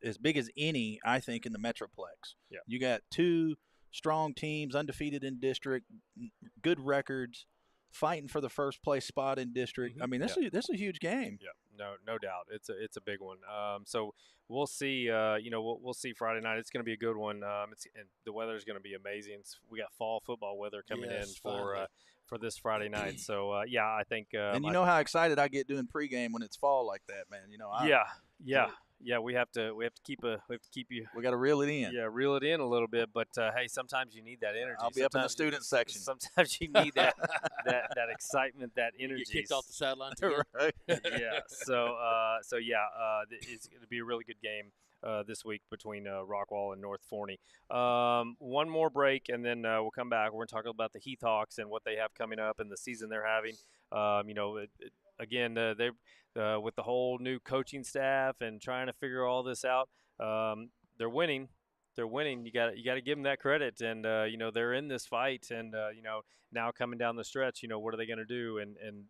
as big as any, I think, in the Metroplex. Yeah. You got two strong teams, undefeated in district, good records, fighting for the first place spot in district. Mm-hmm. I mean, this is a huge game. Yeah, no doubt. It's a big one. So we'll see. We'll see Friday night. It's going to be a good one. And the weather is going to be amazing. We got fall football weather coming in for this Friday night. So I think. And you know how excited I get doing pregame when it's fall like that, man. We have to keep you. We got to reel it in. Yeah, reel it in a little bit. But hey, sometimes you need that energy. I'll be up in the student section. Sometimes you need that excitement, that energy. You get kicked off the sideline, right? Yeah. So it's going to be a really good game this week between Rockwall and North Forney. One more break, and then we'll come back. We're going to talk about the Heath Hawks and what they have coming up and the season they're having. Again, they're with the whole new coaching staff and trying to figure all this out. They're winning. You got to give them that credit, and they're in this fight, and now coming down the stretch, what are they going to do? And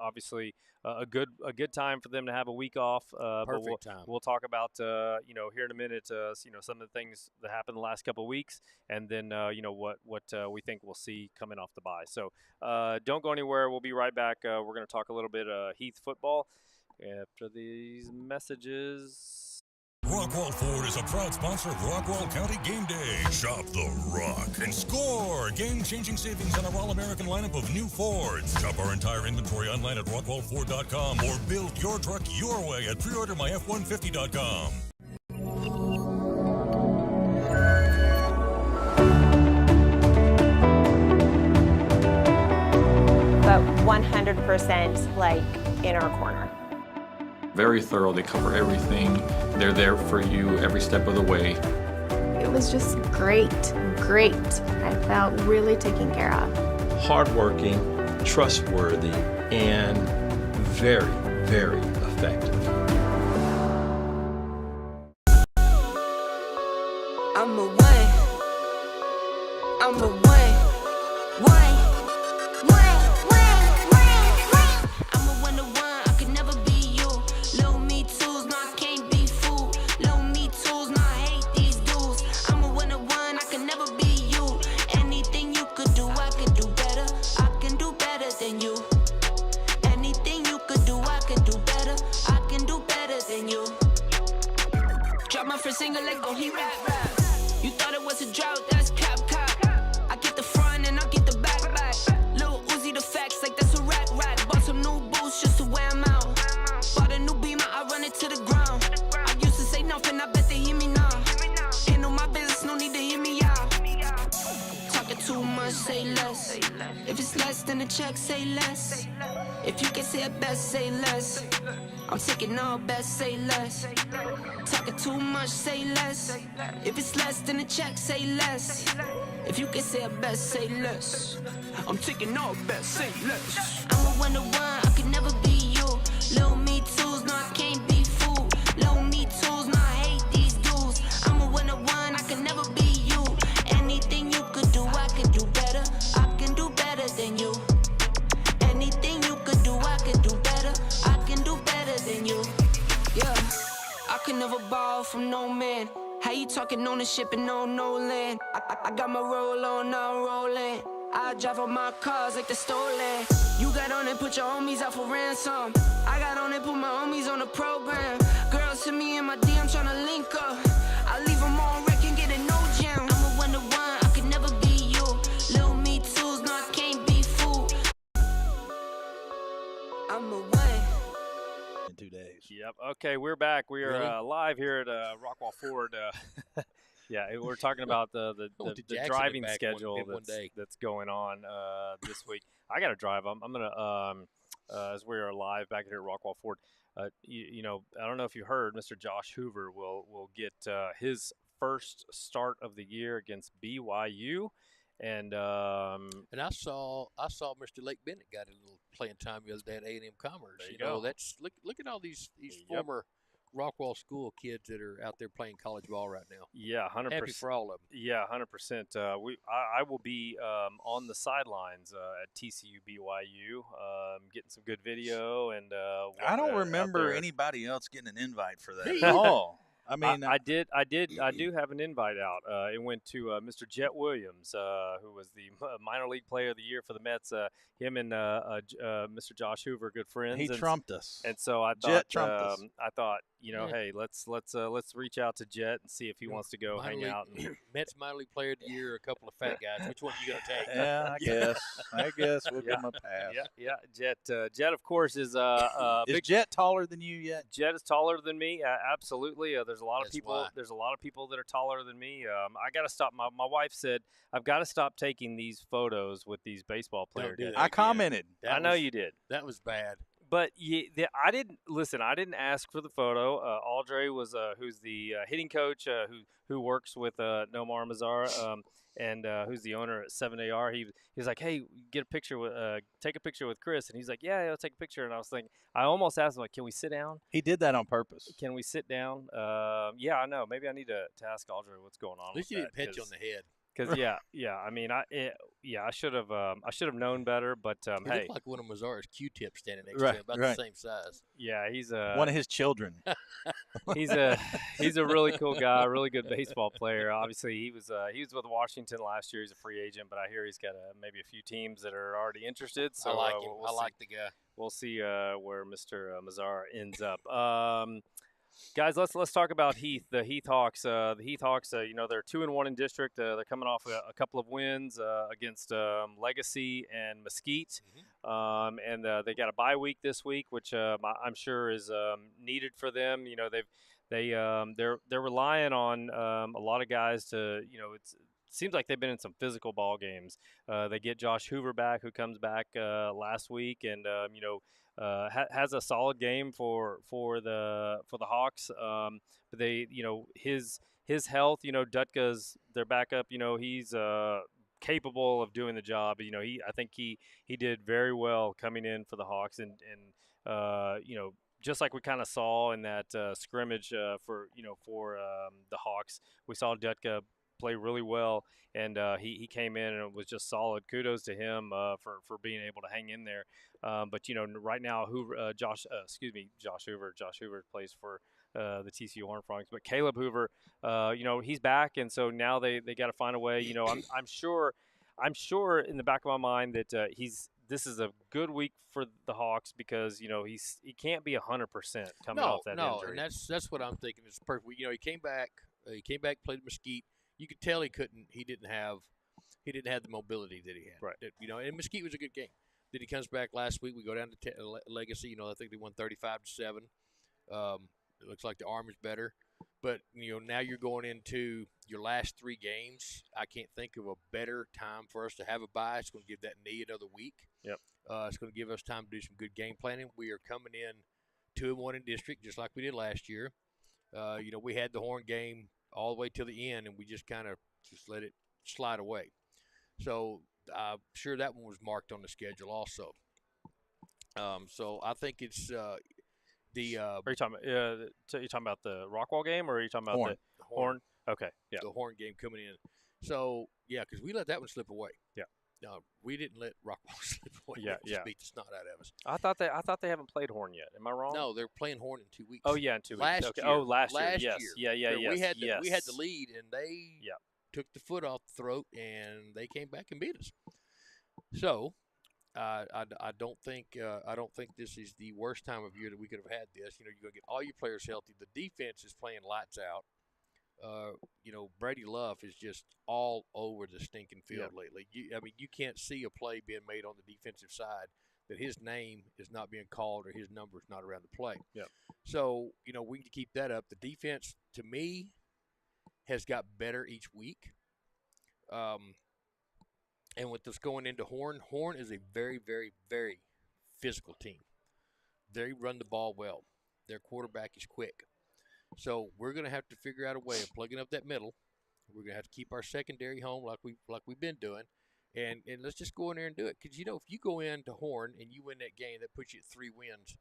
obviously a good time for them to have a week off. Perfect time. We'll talk about here in a minute some of the things that happened the last couple of weeks, and then what we think we'll see coming off the bye. So don't go anywhere. We'll be right back. We're going to talk a little bit Heath football after these messages. Rockwall Ford is a proud sponsor of Rockwall County Game Day. Shop the Rock and score game-changing savings on our all-American lineup of new Fords. Shop our entire inventory online at rockwall4.com or build your truck your way at preordermyf150.com. But 100% like in our corner. Very thorough. They cover everything. They're there for you every step of the way. It was just great. I felt really taken care of. Hardworking, trustworthy, and very, very effective. I'm a one. I'm a one. I'm a 1 to 1. I could never be you. Low me tools, no, I can't be fooled. Low me tools, no, I hate these dudes. I'm a 1 to 1. I could never be you. Anything you could do, I could do better. I can do better than you. Anything you could do, I can do better. I can do better than you. Drop my first single like, oh, he rap. You thought it was a drought, that's cap. I get the front and I get the back. Lil Uzi the facts like that's a rack. Bought some new boots just to wear 'em out. Bought a new Beamer, I run it to the ground. I used to say nothing, I bet they hear me now. Handle my business, no need to hear me out. Talking too much, say less. If it's less than the check, say less. If you can say it best, say less. I'm taking all best, say less. Talking too much, say less. If it's less than a check, say less. If you can say it best, say less. I'm taking all best, say less. I'm a 1 to 1, I could never be you. Low me tools, no, I can't be fooled. Low me tools, no, I hate these dudes. I'm a 1 to 1, I could never be you. Anything you could do, I could do better. I can do better than you. Anything you could do, I could do better. I can do better than you. Yeah, I could never borrow from no man. How you talking ownership and no land? I got my roll on, now I'm rolling. I drive on my cars like they're stolen. You got on and put your homies out for ransom. I got on and put my homies on the program. Girls to me in my DM tryna link up. I leave them on wreck and get a no jam. I'm a 1 to 1, I could never be you. Lil me tools, no, I can't be fooled. I'm a 1. In 2 days. Yep. Okay, we're back. We are Really? live here at Rockwall Ford. Yeah, we're talking about the went to Jackson driving and back schedule one day. that's going on this week. I got to drive. I'm gonna as we are live back here at Rockwall Ford. You know, I don't know if you heard, Mr. Josh Hoover will get his first start of the year against BYU, and I saw Mr. Lake Bennett got a little playing time the other day at A&M Commerce. There you know, go. that's look at all these former Rockwall School kids that are out there playing college ball right now. Yeah, 100%. Happy for all of them. Yeah, 100%. I will be on the sidelines at TCU BYU, getting some good video, and I don't out remember there. anybody else getting an invite for that. Me at all. I mean, I do have an invite out. It went to Mr. Jet Williams, who was the minor league player of the year for the Mets. Him and Mr. Josh Hoover, good friends. he trumped us. And so I Jet thought, trumped us. I thought, you know, Yeah. hey, let's reach out to Jet and see if he wants to go Minor hang league- out. And, Mets minor league player of the year, a couple of fat guys. Which one you gonna take? Yeah, I guess we'll give him a pass. yeah. Jet, of course, is Is big. Jet taller than you yet? Jet is taller than me. Absolutely. There's a lot of That's people. why. There's a lot of people that are taller than me. I got to stop. My wife said I've got to stop taking these photos with these baseball player do guys. that. I commented. That I know was- you did. That was bad. But I didn't listen. I didn't ask for the photo. Audrey was who's the hitting coach who works with Nomar Mazzara, and who's the owner at 7AR. He was like, hey, get a picture with take a picture with Chris, and he's like, yeah, I'll take a picture. And I was thinking, I almost asked him like, can we sit down? He did that on purpose. Can we sit down? Yeah, I know. Maybe I need to ask Audrey what's going on. At least with you didn't that, pitch on the head. Because yeah. I mean, I should have known better. But He hey, looked like one of Mazzara's Q-tips standing next Right, to him, about right. the same size. yeah, he's One of his children. he's a really cool guy, really good baseball player. Obviously, he was with Washington last year. He's a free agent, but I hear he's got maybe a few teams that are already interested. So I like him. We'll I see. like the guy. We'll see where Mr. Mazzara ends up. Guys, let's talk about Heath. The Heath Hawks. The Heath Hawks. You know, they're 2-1 in district. They're coming off a couple of wins against Legacy and Mesquite, and they got a bye week this week, which I'm sure is needed for them. You know, they're relying on a lot of guys to. You know, it seems like they've been in some physical ball games. They get Josh Hoover back, who comes back last week, and you know. Has a solid game for the Hawks, but they, you know, his health, you know, Dutka's their backup, you know, he's capable of doing the job. You know, I think he did very well coming in for the Hawks, and you know, just like we kind of saw in that scrimmage for the Hawks, we saw Dutka play really well, and he came in and it was just solid. Kudos to him for being able to hang in there. But you know, right now, Josh Hoover. Josh Hoover plays for the TCU Horned Frogs, but Caleb Hoover, you know, he's back, and so now they got to find a way. You know, I'm sure in the back of my mind that this is a good week for the Hawks because you know he can't be 100% coming off that injury. And that's what I'm thinking. It's perfect. You know, he came back, played Mesquite. You could tell he didn't have the mobility that he had. Right. You know, and Mesquite was a good game. Then he comes back last week. We go down to Legacy. You know, I think they won 35-7. It looks like the arm is better. But, you know, now you're going into your last 3 games. I can't think of a better time for us to have a bye. It's going to give that knee another week. Yep. It's going to give us time to do some good game planning. We are coming in 2-1 in district, just like we did last year. You know, we had the Horn game all the way till the end, and we just kind of just let it slide away. So I'm sure that one was marked on the schedule also. So I think it's Are you talking about? So you talking about the Rockwall game, or are you talking about Horn. the Horn? Okay, yeah. the Horn game coming in. So yeah, because we let that one slip away. Yeah. No, we didn't let Rockwall slip away. Yeah, They just yeah. beat the snot out of us. I thought they haven't played Horn yet. Am I wrong? No, they're playing Horn in 2 weeks. Oh yeah, in 2 weeks. Last Okay. year. Oh, last year. Last Yes. year. Yeah. We had yes. we had the lead, and they Yeah. took the foot off the throat, and they came back and beat us. So, I don't think this is the worst time of year that we could have had this. You know, you're gonna get all your players healthy. The defense is playing lights out. You know, Brady Luff is just all over the stinking field lately. I mean, you can't see a play being made on the defensive side that his name is not being called or his number is not around the play. Yeah. So, you know, we need to keep that up. The defense, to me, has got better each week. And with this going into Horn is a very, very, very physical team. They run the ball well. Their quarterback is quick. So we're going to have to figure out a way of plugging up that middle. We're going to have to keep our secondary home like we've been doing. And let's just go in there and do it. Because, if you go into Horn and you win that game, that puts you at 3 wins.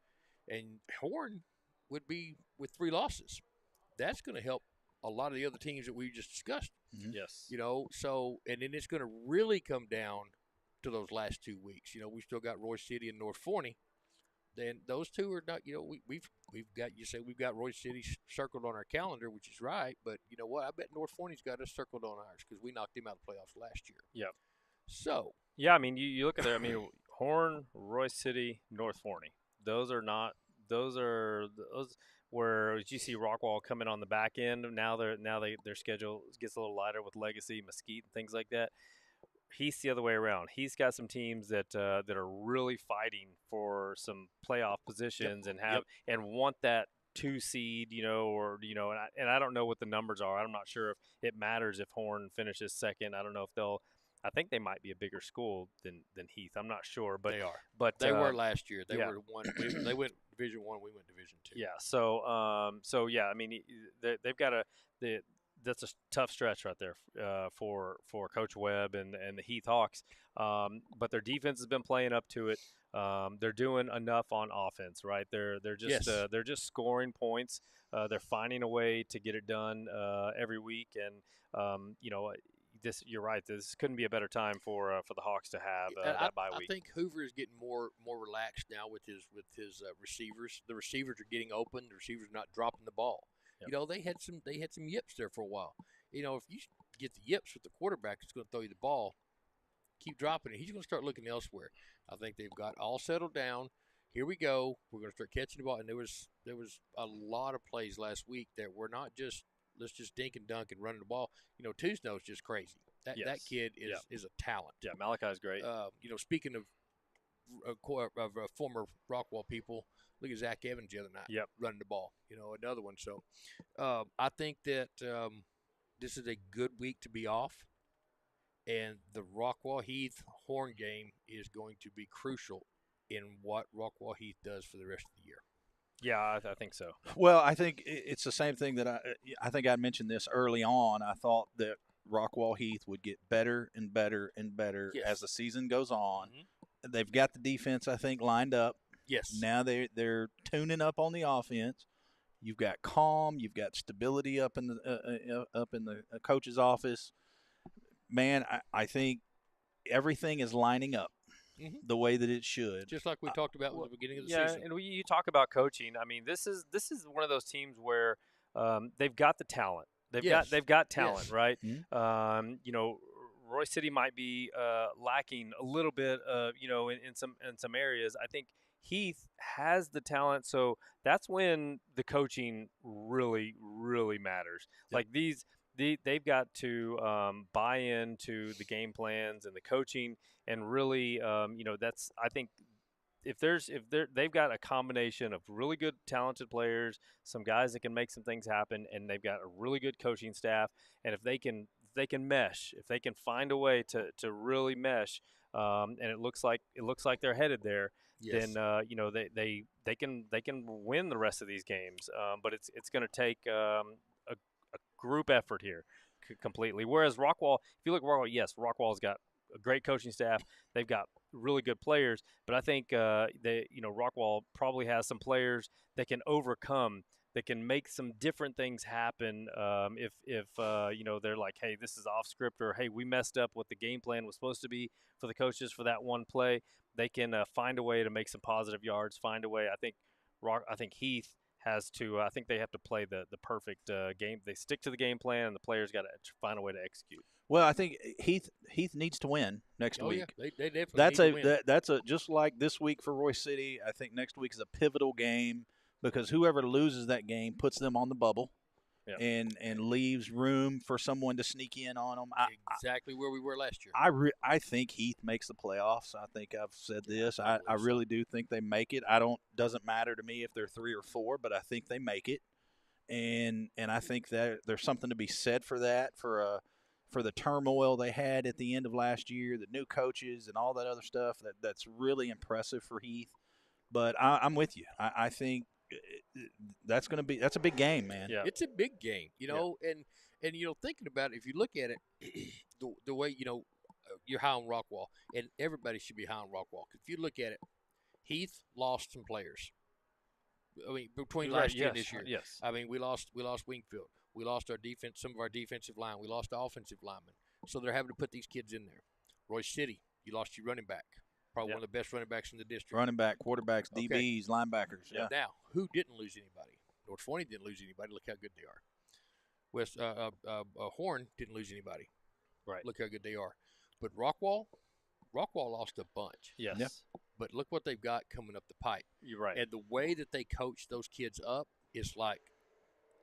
And Horn would be with 3 losses. That's going to help a lot of the other teams that we just discussed. Mm-hmm. Yes. So, and then it's going to really come down to those last 2 weeks. We still got Royce City and North Forney. Then those two are not, we've got Royce City circled on our calendar, which is right. But you know what? I bet North Forney's got us circled on ours because we knocked them out of the playoffs last year. Yep. So. Yeah, I mean, you look at there. I mean, Horn, Royce City, North Forney. Those where you see Rockwall coming on the back end. Now their schedule gets a little lighter with Legacy, Mesquite, and things like that. He's the other way around. He's got some teams that are really fighting for some playoff positions and want that 2 seed, and I don't know what the numbers are. I'm not sure if it matters if Horn finishes second. I don't know if I think they might be a bigger school than Heath. I'm not sure, but they are. But they were last year. They were one. They went Division 1. We went Division 2. Yeah. So yeah. I mean, they've got that's a tough stretch right there for Coach Webb and the Heath Hawks. But their defense has been playing up to it. They're doing enough on offense, right? They're just scoring points. They're finding a way to get it done every week, and you're right. This couldn't be a better time for the Hawks to have that bye week. I think Hoover is getting more relaxed now with his receivers. The receivers are getting open. The receivers are not dropping the ball. Yep. They had some yips there for a while. If you get the yips with the quarterback that's going to throw you the ball, keep dropping it. He's going to start looking elsewhere. I think they've got all settled down. Here we go. We're going to start catching the ball. And there was a lot of plays last week that were not just let's just dink and dunk and run the ball. Tusno's just crazy. That kid is a talent. Yeah, Malachi's great. Speaking of former Rockwall people, look at Zach Evans the other night running the ball. Another one. So I think that this is a good week to be off. And the Rockwall Heath Horn game is going to be crucial in what Rockwall Heath does for the rest of the year. Yeah, I think so. Well, I think it's the same thing that I think I mentioned this early on. I thought that Rockwall Heath would get better and better and better as the season goes on. Mm-hmm. They've got the defense, I think, lined up. Yes. Now they're tuning up on the offense. You've got calm. You've got stability up in the coach's office. Man, I think everything is lining up the way that it should. Just like we talked about at the beginning of the season. Yeah, and you talk about coaching. I mean, this is one of those teams where they've got the talent. They've got talent, right? Mm-hmm. Royce City might be lacking a little bit, in some areas. I think Heath has the talent, so that's when the coaching really, really matters. Yep. Like they've got to buy into the game plans and the coaching, and really, that's I think if they've got a combination of really good, talented players, some guys that can make some things happen, and they've got a really good coaching staff, and if they can mesh, if they can find a way to really mesh, and it looks like they're headed there. Yes. Then they can win the rest of these games, but it's going to take a group effort here completely. Whereas Rockwall, if you look at Rockwall, yes, Rockwall's got a great coaching staff. They've got really good players, but I think Rockwall probably has some players that can overcome, that can make some different things happen. If they're like, hey, this is off script, or hey, we messed up what the game plan was supposed to be for the coaches for that one play, they can find a way to make some positive yards. Find a way. I think Heath has to. I think they have to play the perfect game. They stick to the game plan, and the players got to find a way to execute. Well, I think Heath needs to win next week. Yeah, they definitely need to win. That's just like this week for Royce City. I think next week is a pivotal game because whoever loses that game puts them on the bubble, and leaves room for someone to sneak in on them. Exactly where we were last year. I think Heath makes the playoffs. I think I've said this. I really do think they make it. Doesn't matter to me if they're 3 or 4, but I think they make it, and I think that there's something to be said for that, for the turmoil they had at the end of last year, the new coaches and all that other stuff. That's really impressive for Heath. But I'm with you. I think that's a big game, man. Yeah. It's a big game, and thinking about it, if you look at it, the way you're high on Rockwall, and everybody should be high on Rockwall. If you look at it, Heath lost some players. I mean, between last year and this year. Yes. I mean, we lost Wingfield. We lost some of our defensive line. We lost the offensive linemen. So they're having to put these kids in there. Royce City, you lost your running back. Probably one of the best running backs in the district. Running back, quarterbacks, DBs, linebackers. Yeah. Now, who didn't lose anybody? North Forney didn't lose anybody. Look how good they are. Horn didn't lose anybody. Right. Look how good they are. But Rockwall lost a bunch. Yes. Yep. But look what they've got coming up the pipe. You're right. And the way that they coach those kids up is like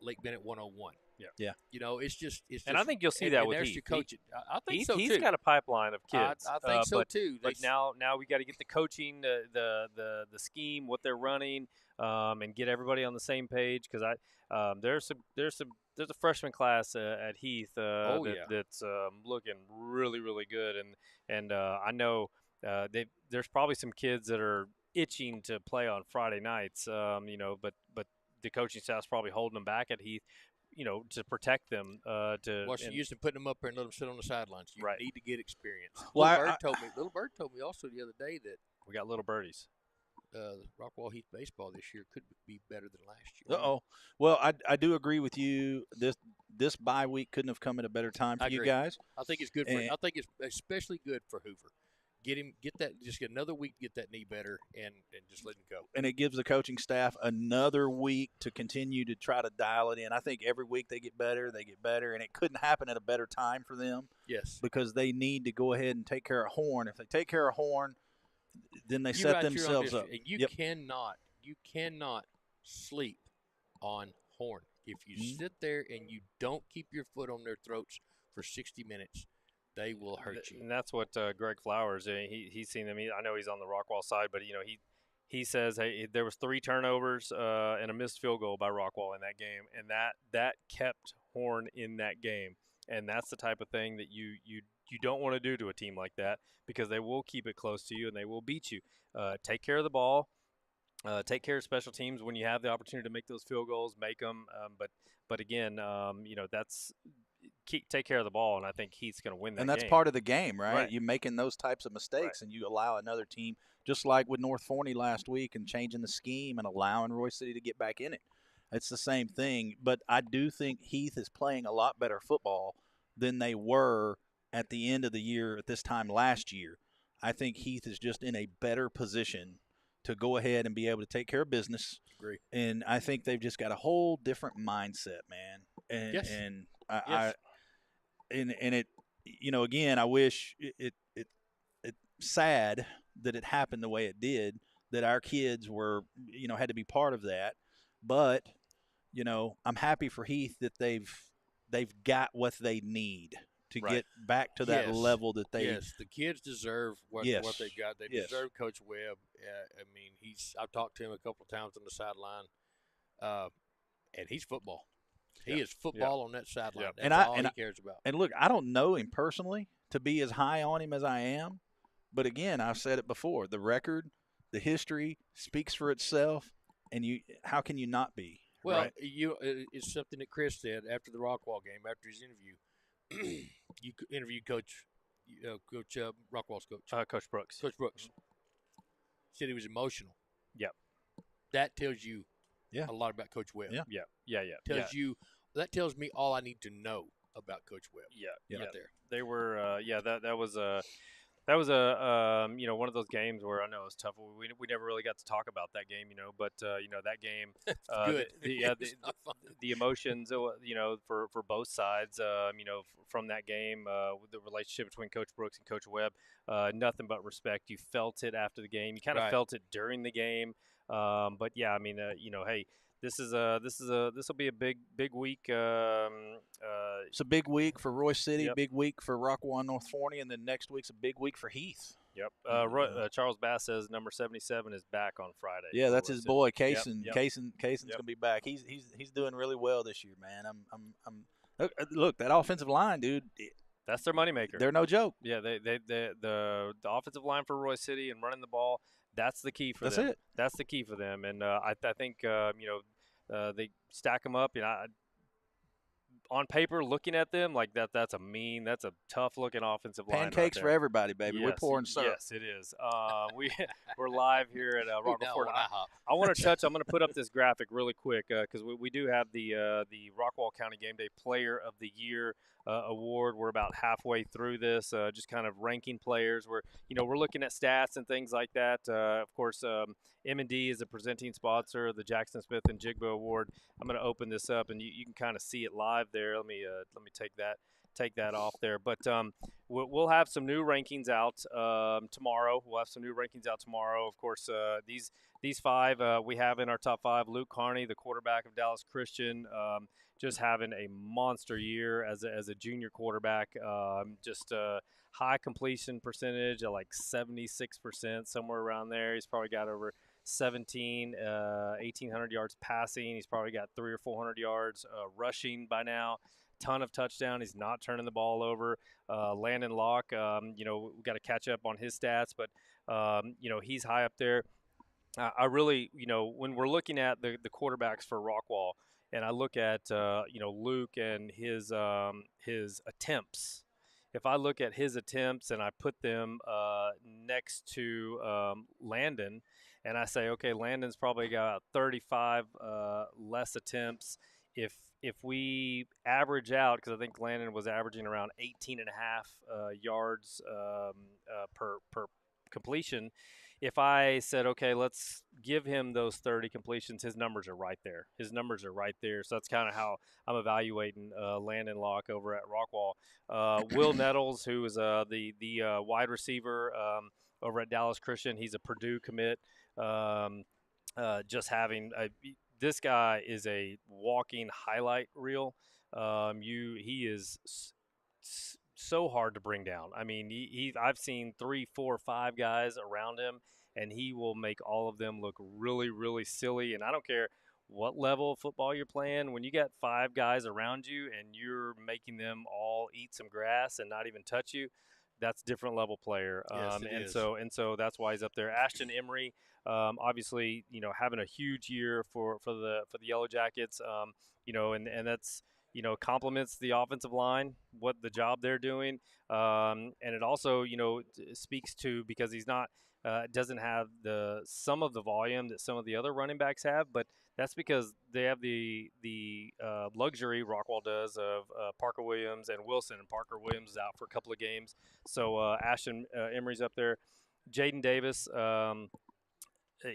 Lake Bennett 101. Yeah. It's and I think you'll see that with there's Heath. your coaching. I think Heath, so too. He's got a pipeline of kids. I think so too. But now we got to get the coaching, the scheme, what they're running, and get everybody on the same page. Because there's a freshman class at Heath that's looking really, really good, and I know there's probably some kids that are itching to play on Friday nights. But the coaching staff's probably holding them back at Heath. To protect them. What's the use of putting them up there and let them sit on the sidelines? You need to get experience. Well, Little Bird told me also the other day that we got little birdies. Rockwall Heath baseball this year could be better than last year. Well, I do agree with you. This bye week couldn't have come at a better time for you guys. I think it's good I think it's especially good for Hoover. Get another week to get that knee better and just let him go. And it gives the coaching staff another week to continue to try to dial it in. I think every week they get better, and it couldn't happen at a better time for them. Yes. Because they need to go ahead and take care of Horn. If they take care of Horn, then they set themselves up. And you cannot sleep on Horn. If you sit there and you don't keep your foot on their throats for 60 minutes, they will hurt you. And that's what Greg Flowers, he's seen them. I know he's on the Rockwall side, but he says, hey, there was 3 turnovers and a missed field goal by Rockwall in that game, and that kept Horn in that game. And that's the type of thing that you don't want to do to a team like that, because they will keep it close to you and they will beat you. Take care of the ball. Take care of special teams when you have the opportunity to make those field goals. Make them. But again, that's take care of the ball, and I think Heath's going to win that. And that's game. part of the game, right? You making those types of mistakes, and you allow another team, just like with North Forney last week, and changing the scheme and allowing Roy City to get back in it. It's the same thing. But I do think Heath is playing a lot better football than they were at the end of the year at this time last year. I think Heath is just in a better position to go ahead and be able to take care of business. Agree. And I think they've just got a whole different mindset, man. And yes. And it, again, I wish it's sad that it happened the way it did, that our kids were, had to be part of that. But, I'm happy for Heath that they've got what they need to get back to that level that they. Yes, the kids deserve what they got. They deserve Coach Webb. I've talked to him a couple of times on the sideline, and he's football. He is football on that sideline. That's all he cares about. And look, I don't know him personally to be as high on him as I am, but again, I've said it before: the record, the history speaks for itself, and how can you not be? Well, right? It's something that Chris said after the Rockwall game, after his interview. You interviewed Coach Rockwall's coach. Coach Brooks. Coach Brooks said he was emotional. Yep. That tells you a lot about Coach Webb. Yeah. That tells me all I need to know about Coach Webb. Yeah. Right there. They were. That was a one of those games where I know it was tough. We never really got to talk about that game, but that game. Good. The emotions, for both sides, from that game, the relationship between Coach Brooks and Coach Webb, nothing but respect. You felt it after the game. You kind of felt it during the game. But yeah, I mean, hey, this will be a big week. It's a big week for Roy City, big week for Rockwall and North Forney, and then next week's a big week for Heath. Yep. Charles Bass says number 77 is back on Friday. Yeah, that's his boy, Kaysen. Yep. Kaysen's going to be back. He's doing really well this year, man. Look, that offensive line, dude. That's their moneymaker. They're no joke. Yeah, the offensive line for Roy City and running the ball, That's the key for That's them. it. That's the key for them. And I think they stack them up. On paper, looking at them like that, that's a tough looking offensive line right Pancakes there. for everybody, baby. We're Yes, pouring syrup. yes, it is. we're live here at Ooh, Rockwell now Ford. when I hop. I want to touch. I'm going to put up this graphic really quick because we do have the Rockwall County Game Day Player of the Year award. We're about halfway through this, just kind of ranking players. We're looking at stats and things like that. Of course, M&D is a presenting sponsor of the Jackson Smith and Jigbo Award. I'm going to open this up, and you can kind of see it live there. Let me take that off there. But we'll have some new rankings out tomorrow. We'll have some new rankings out tomorrow. Of course, these five we have in our top five. Luke Carney, the quarterback of Dallas Christian, just having a monster year as a junior quarterback. Just high completion percentage at like 76%, somewhere around there. He's probably got over 1,800 yards passing. He's probably got 300 or 400 yards rushing by now. Ton of touchdown. He's not turning the ball over. Landon Locke, we got to catch up on his stats, but he's high up there. I really, when we're looking at the quarterbacks for Rockwall, and I look at Luke and his attempts. If I look at his attempts and I put them next to Landon, and I say, okay, Landon's probably got 35 less attempts. If we average out, because I think Landon was averaging around 18 and a half yards per completion. If I said, okay, let's give him those 30 completions, his numbers are right there. So that's kind of how I'm evaluating Landon Locke over at Rockwall. Will Nettles, who is the wide receiver over at Dallas Christian, he's a Purdue commit. This guy is a walking highlight reel. He is so hard to bring down. I mean, I've seen 3, 4, 5 guys around him, and he will make all of them look really, really silly. And I don't care what level of football you're playing. When you got 5 guys around you and you're making them all eat some grass and not even touch you, that's different level player. Yes, it is. So that's why he's up there. Ashton Emery, obviously, having a huge year for the Yellow Jackets. And that's complements the offensive line, what the job they're doing, and it also speaks to, because he's not doesn't have some of the volume that some of the other running backs have, but that's because they have the luxury, Rockwall does, of Parker Williams and Wilson. And Parker Williams is out for a couple of games, so Ashton Emery's up there. Jaden Davis,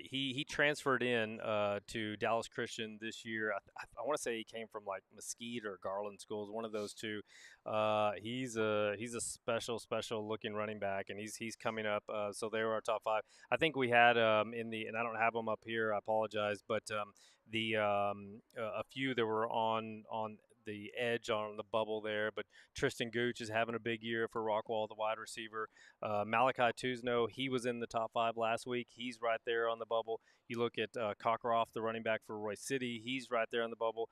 he transferred in to Dallas Christian this year. I want to say he came from like Mesquite or Garland schools, one of those two. He's a special looking running back, and he's coming up. So they were our top 5. I think we had and I don't have them up here. I apologize, but a few that were on the edge on the bubble there, but Tristan Gooch is having a big year for Rockwall, the wide receiver. Malachi Tuzno, he was in the top 5 last week. He's right there on the bubble. You look at Cockroft, the running back for Roy City. He's right there on the bubble.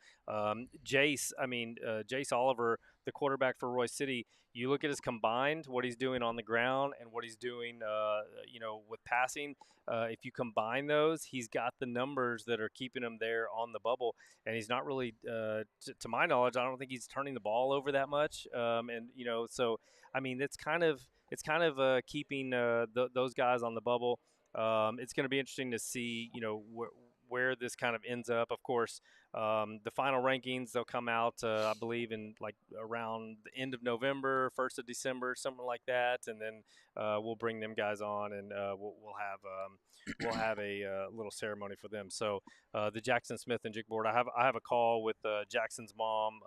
Jace Oliver, the quarterback for Roy City. You look at his combined, what he's doing on the ground and what he's doing, with passing. If you combine those, he's got the numbers that are keeping him there on the bubble. And he's not really, to my knowledge, I don't think he's turning the ball over that much. So I mean, it's kind of keeping those guys on the bubble. It's going to be interesting to see, where this kind of ends up. Of course, the final rankings, they'll come out, I believe, in like around the end of November, 1st of December, something like that, and then we'll bring them guys on, and we'll have a little ceremony for them. So the Jackson Smith and Jig Board, I have a call with Jackson's mom.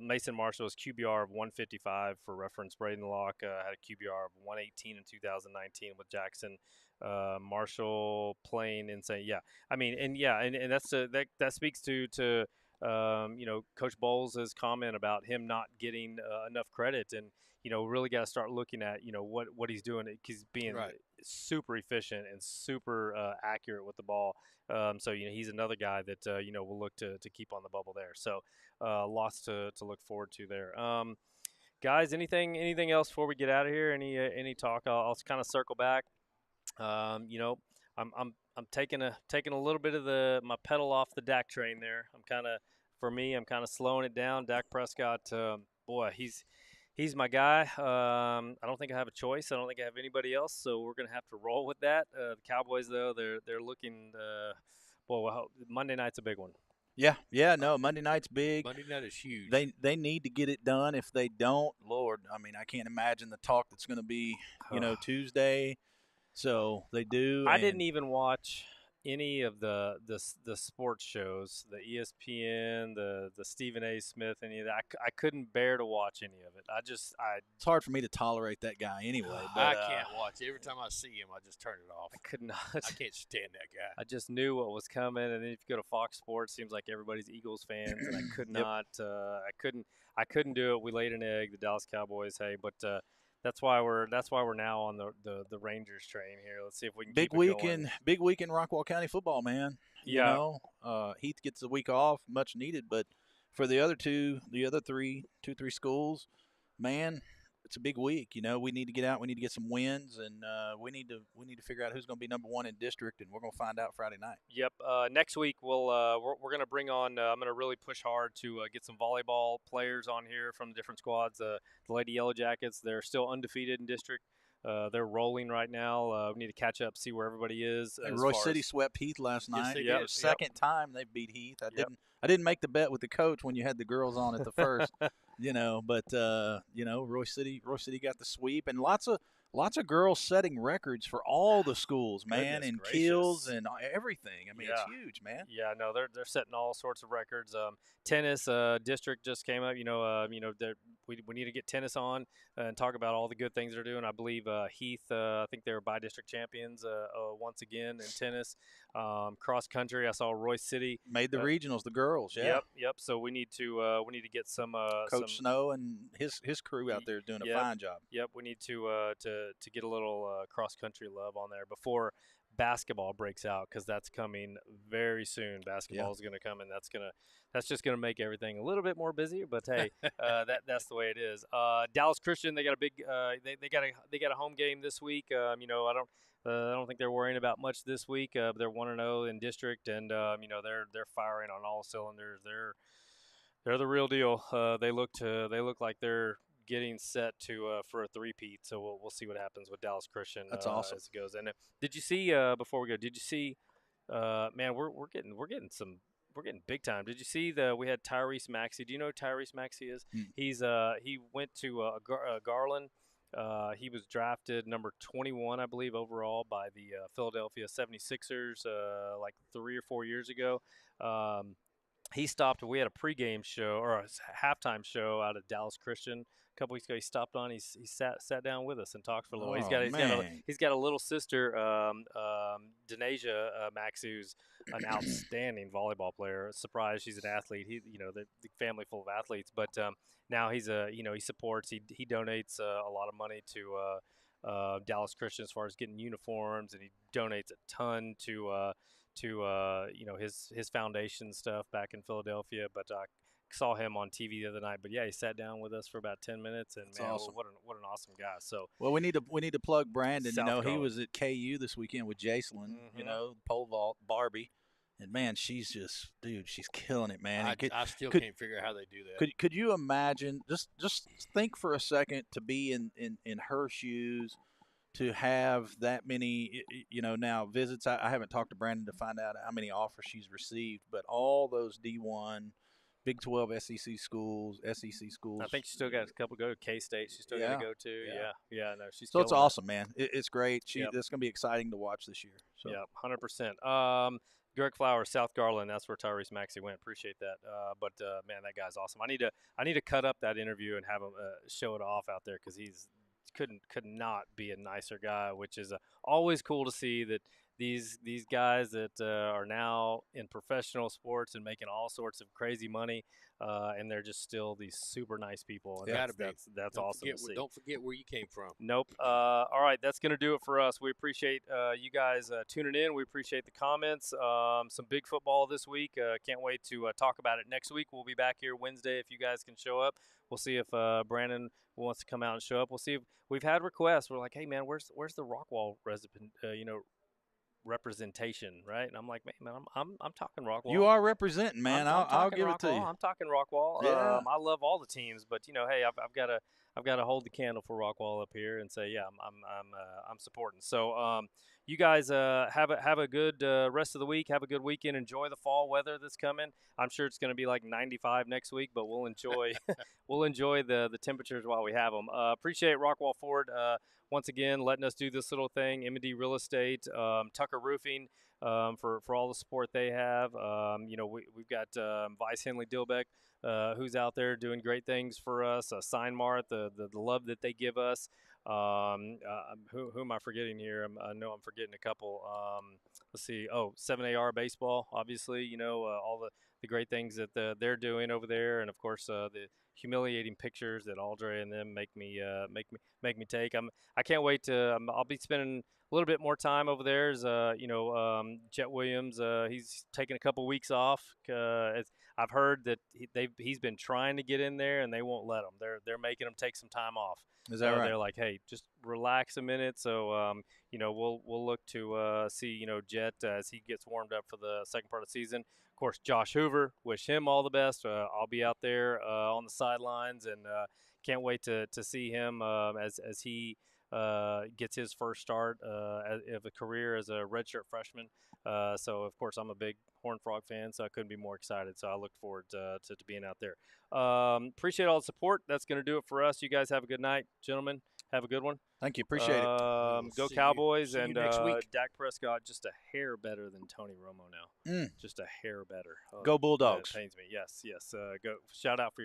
Mason Marshall is QBR of 155 for reference. Braden Locke had a QBR of 118 in 2019 with Jackson. Marshall playing insane. Yeah, I mean, and that's that speaks to Coach Bowles' comment about him not getting enough credit, and really got to start looking at what he's doing. He's being super efficient and super accurate with the ball. So he's another guy that we'll look to keep on the bubble there. So lots to look forward to there. Guys, anything else before we get out of here? Any talk? I'll kind of circle back. You know, I'm taking a little bit of my pedal off the Dak train there. I'm kind of slowing it down. Dak Prescott, boy, he's my guy. I don't think I have a choice. I don't think I have anybody else. So we're gonna have to roll with that. The Cowboys, though, they're looking. Boy, well, Monday night's a big one. Yeah, no, Monday night's big. Monday night is huge. They need to get it done. If they don't, Lord, I mean, I can't imagine the talk that's going to be, Tuesday. So they do. I didn't even watch any of the sports shows, the ESPN, the Stephen A. Smith, any of that. I couldn't bear to watch any of it. It's hard for me to tolerate that guy anyway. But, I can't watch it. Every time I see him, I just turn it off. I could not. I can't stand that guy. I just knew what was coming, and then if you go to Fox Sports, seems like everybody's Eagles fans, and I could not. I couldn't do it. We laid an egg, the Dallas Cowboys. Hey, but that's why we're now on the Rangers train here. Let's see if we can big keep week it going. big week in Rockwall County football, man. Yeah. Heath gets the week off, much needed, but for the other three schools, man, it's a big week. We need to get out. We need to get some wins, and we need to figure out who's going to be number one in district, and we're going to find out Friday night. Yep. Next week we're going to bring on. I'm going to really push hard to get some volleyball players on here from the different squads. The Lady Yellow Jackets, they're still undefeated in district. They're rolling right now. We need to catch up, see where everybody is. And Roy City swept Heath last night. Yes, the second time they beat Heath. I didn't make the bet with the coach when you had the girls on at the first. But Roy City got the sweep, and lots of girls setting records for all the schools, man, Goodness and gracious. Kills and everything. I mean, it's huge, man. Yeah, no, they're setting all sorts of records. Tennis district just came up. We need to get tennis on and talk about all the good things they're doing. I believe Heath, I think they were by-district champions once again in tennis. Cross country, I saw Roy City made the regionals, the girls. Yeah. Yep. So we need to get some Coach Snow and his crew out there doing a fine job. Yep, we need to get a little cross country love on there before basketball breaks out, because that's coming very soon. Basketball is going to come, and that's just going to make everything a little bit more busy. But hey, that's the way it is. Dallas Christian, they got a big they got a home game this week. I don't think they're worrying about much this week. They're 1-0 in district, and they're firing on all cylinders. They're the real deal. They look like they're getting set for a three-peat. So we'll see what happens with Dallas Christian. That's awesome. As it goes. And did you see before we go? Did you see? Man, we're getting big time. Did you see we had Tyrese Maxey? Do you know who Tyrese Maxey is? He went to Garland. He was drafted number 21, I believe, overall by the Philadelphia 76ers like 3 or 4 years ago. He stopped. We had a pregame show or a halftime show out of Dallas Christian a couple weeks ago. He stopped on. He sat down with us and talked for a little while. He's got a little sister, Denasia Max, who's an outstanding volleyball player. Surprised she's an athlete. The family full of athletes, but now he supports. He donates a lot of money to Dallas Christian as far as getting uniforms, and he donates a ton to his foundation stuff back in Philadelphia. But I saw him on TV the other night. But yeah, he sat down with us for about 10 minutes, and that's man, awesome. what an awesome guy. So we need to plug Brandon. South he was at KU this weekend with Jacelyn. Pole vault Barbie, and man, she's killing it, man. I still can't figure out how they do that. Could you imagine? Just think for a second to be in her shoes. To have that many, now visits. I haven't talked to Brandon to find out how many offers she's received, but all those D1, Big 12 SEC schools. I think she still got a couple go to K-State. She's still got to go to. Yeah. No, she's. So it's awesome, man. It's great. That's going to be exciting to watch this year. So. Yeah, 100%. Greg Flowers, South Garland. That's where Tyrese Maxey went. Appreciate that. But man, that guy's awesome. I need to cut up that interview and have him show it off out there, because could not be a nicer guy, which is always cool to see these guys that are now in professional sports and making all sorts of crazy money, and they're just still these super nice people. And that's awesome to see. Don't forget where you came from. Nope. All right, that's going to do it for us. We appreciate you guys tuning in. We appreciate the comments. Some big football this week. Can't wait to talk about it next week. We'll be back here Wednesday if you guys can show up. We'll see if Brandon wants to come out and show up. We'll see if we've had requests. We're like, hey man, where's the Rockwall representation, right? And I'm like, man, I'm talking Rockwall. You are representing, man. I'll give it to you. I'm talking Rockwall. Yeah. I love all the teams, but hey, I've got to hold the candle for Rockwall up here and say, yeah, I'm supporting. So you guys have a good rest of the week. Have a good weekend. Enjoy the fall weather that's coming. I'm sure it's going to be like 95 next week, but we'll enjoy the temperatures while we have them. Appreciate Rockwall Ford once again letting us do this little thing. M&D Real Estate, Tucker Roofing, for all the support they have. We've got Vice Henley Dilbeck, who's out there doing great things for us. Sign Mart, the love that they give us. Who am I forgetting here? I know I'm forgetting a couple. Let's see. 7AR Baseball, obviously. All the great things that they're doing over there, and of course the humiliating pictures that Aldre and them make me take. I can't wait to. I'll be spending a little bit more time over there. As Jet Williams, he's taking a couple weeks off. I've heard that he's been trying to get in there and they won't let him. They're making him take some time off. Is that right? They're like, hey, just relax a minute. So we'll look to see Jet as he gets warmed up for the second part of the season. Of course, Josh Hoover, wish him all the best. I'll be out there on the sidelines and can't wait to see him as he gets his first start of a career as a redshirt freshman. So, of course, I'm a big Horned Frog fan, so I couldn't be more excited. So I look forward to being out there. Appreciate all the support. That's going to do it for us. You guys have a good night. Gentlemen, have a good one. Thank you. Appreciate it. Go Cowboys. See you and next week. Dak Prescott just a hair better than Tony Romo now. Just a hair better. Go Bulldogs. That pains me. Yes. Go. Shout out for your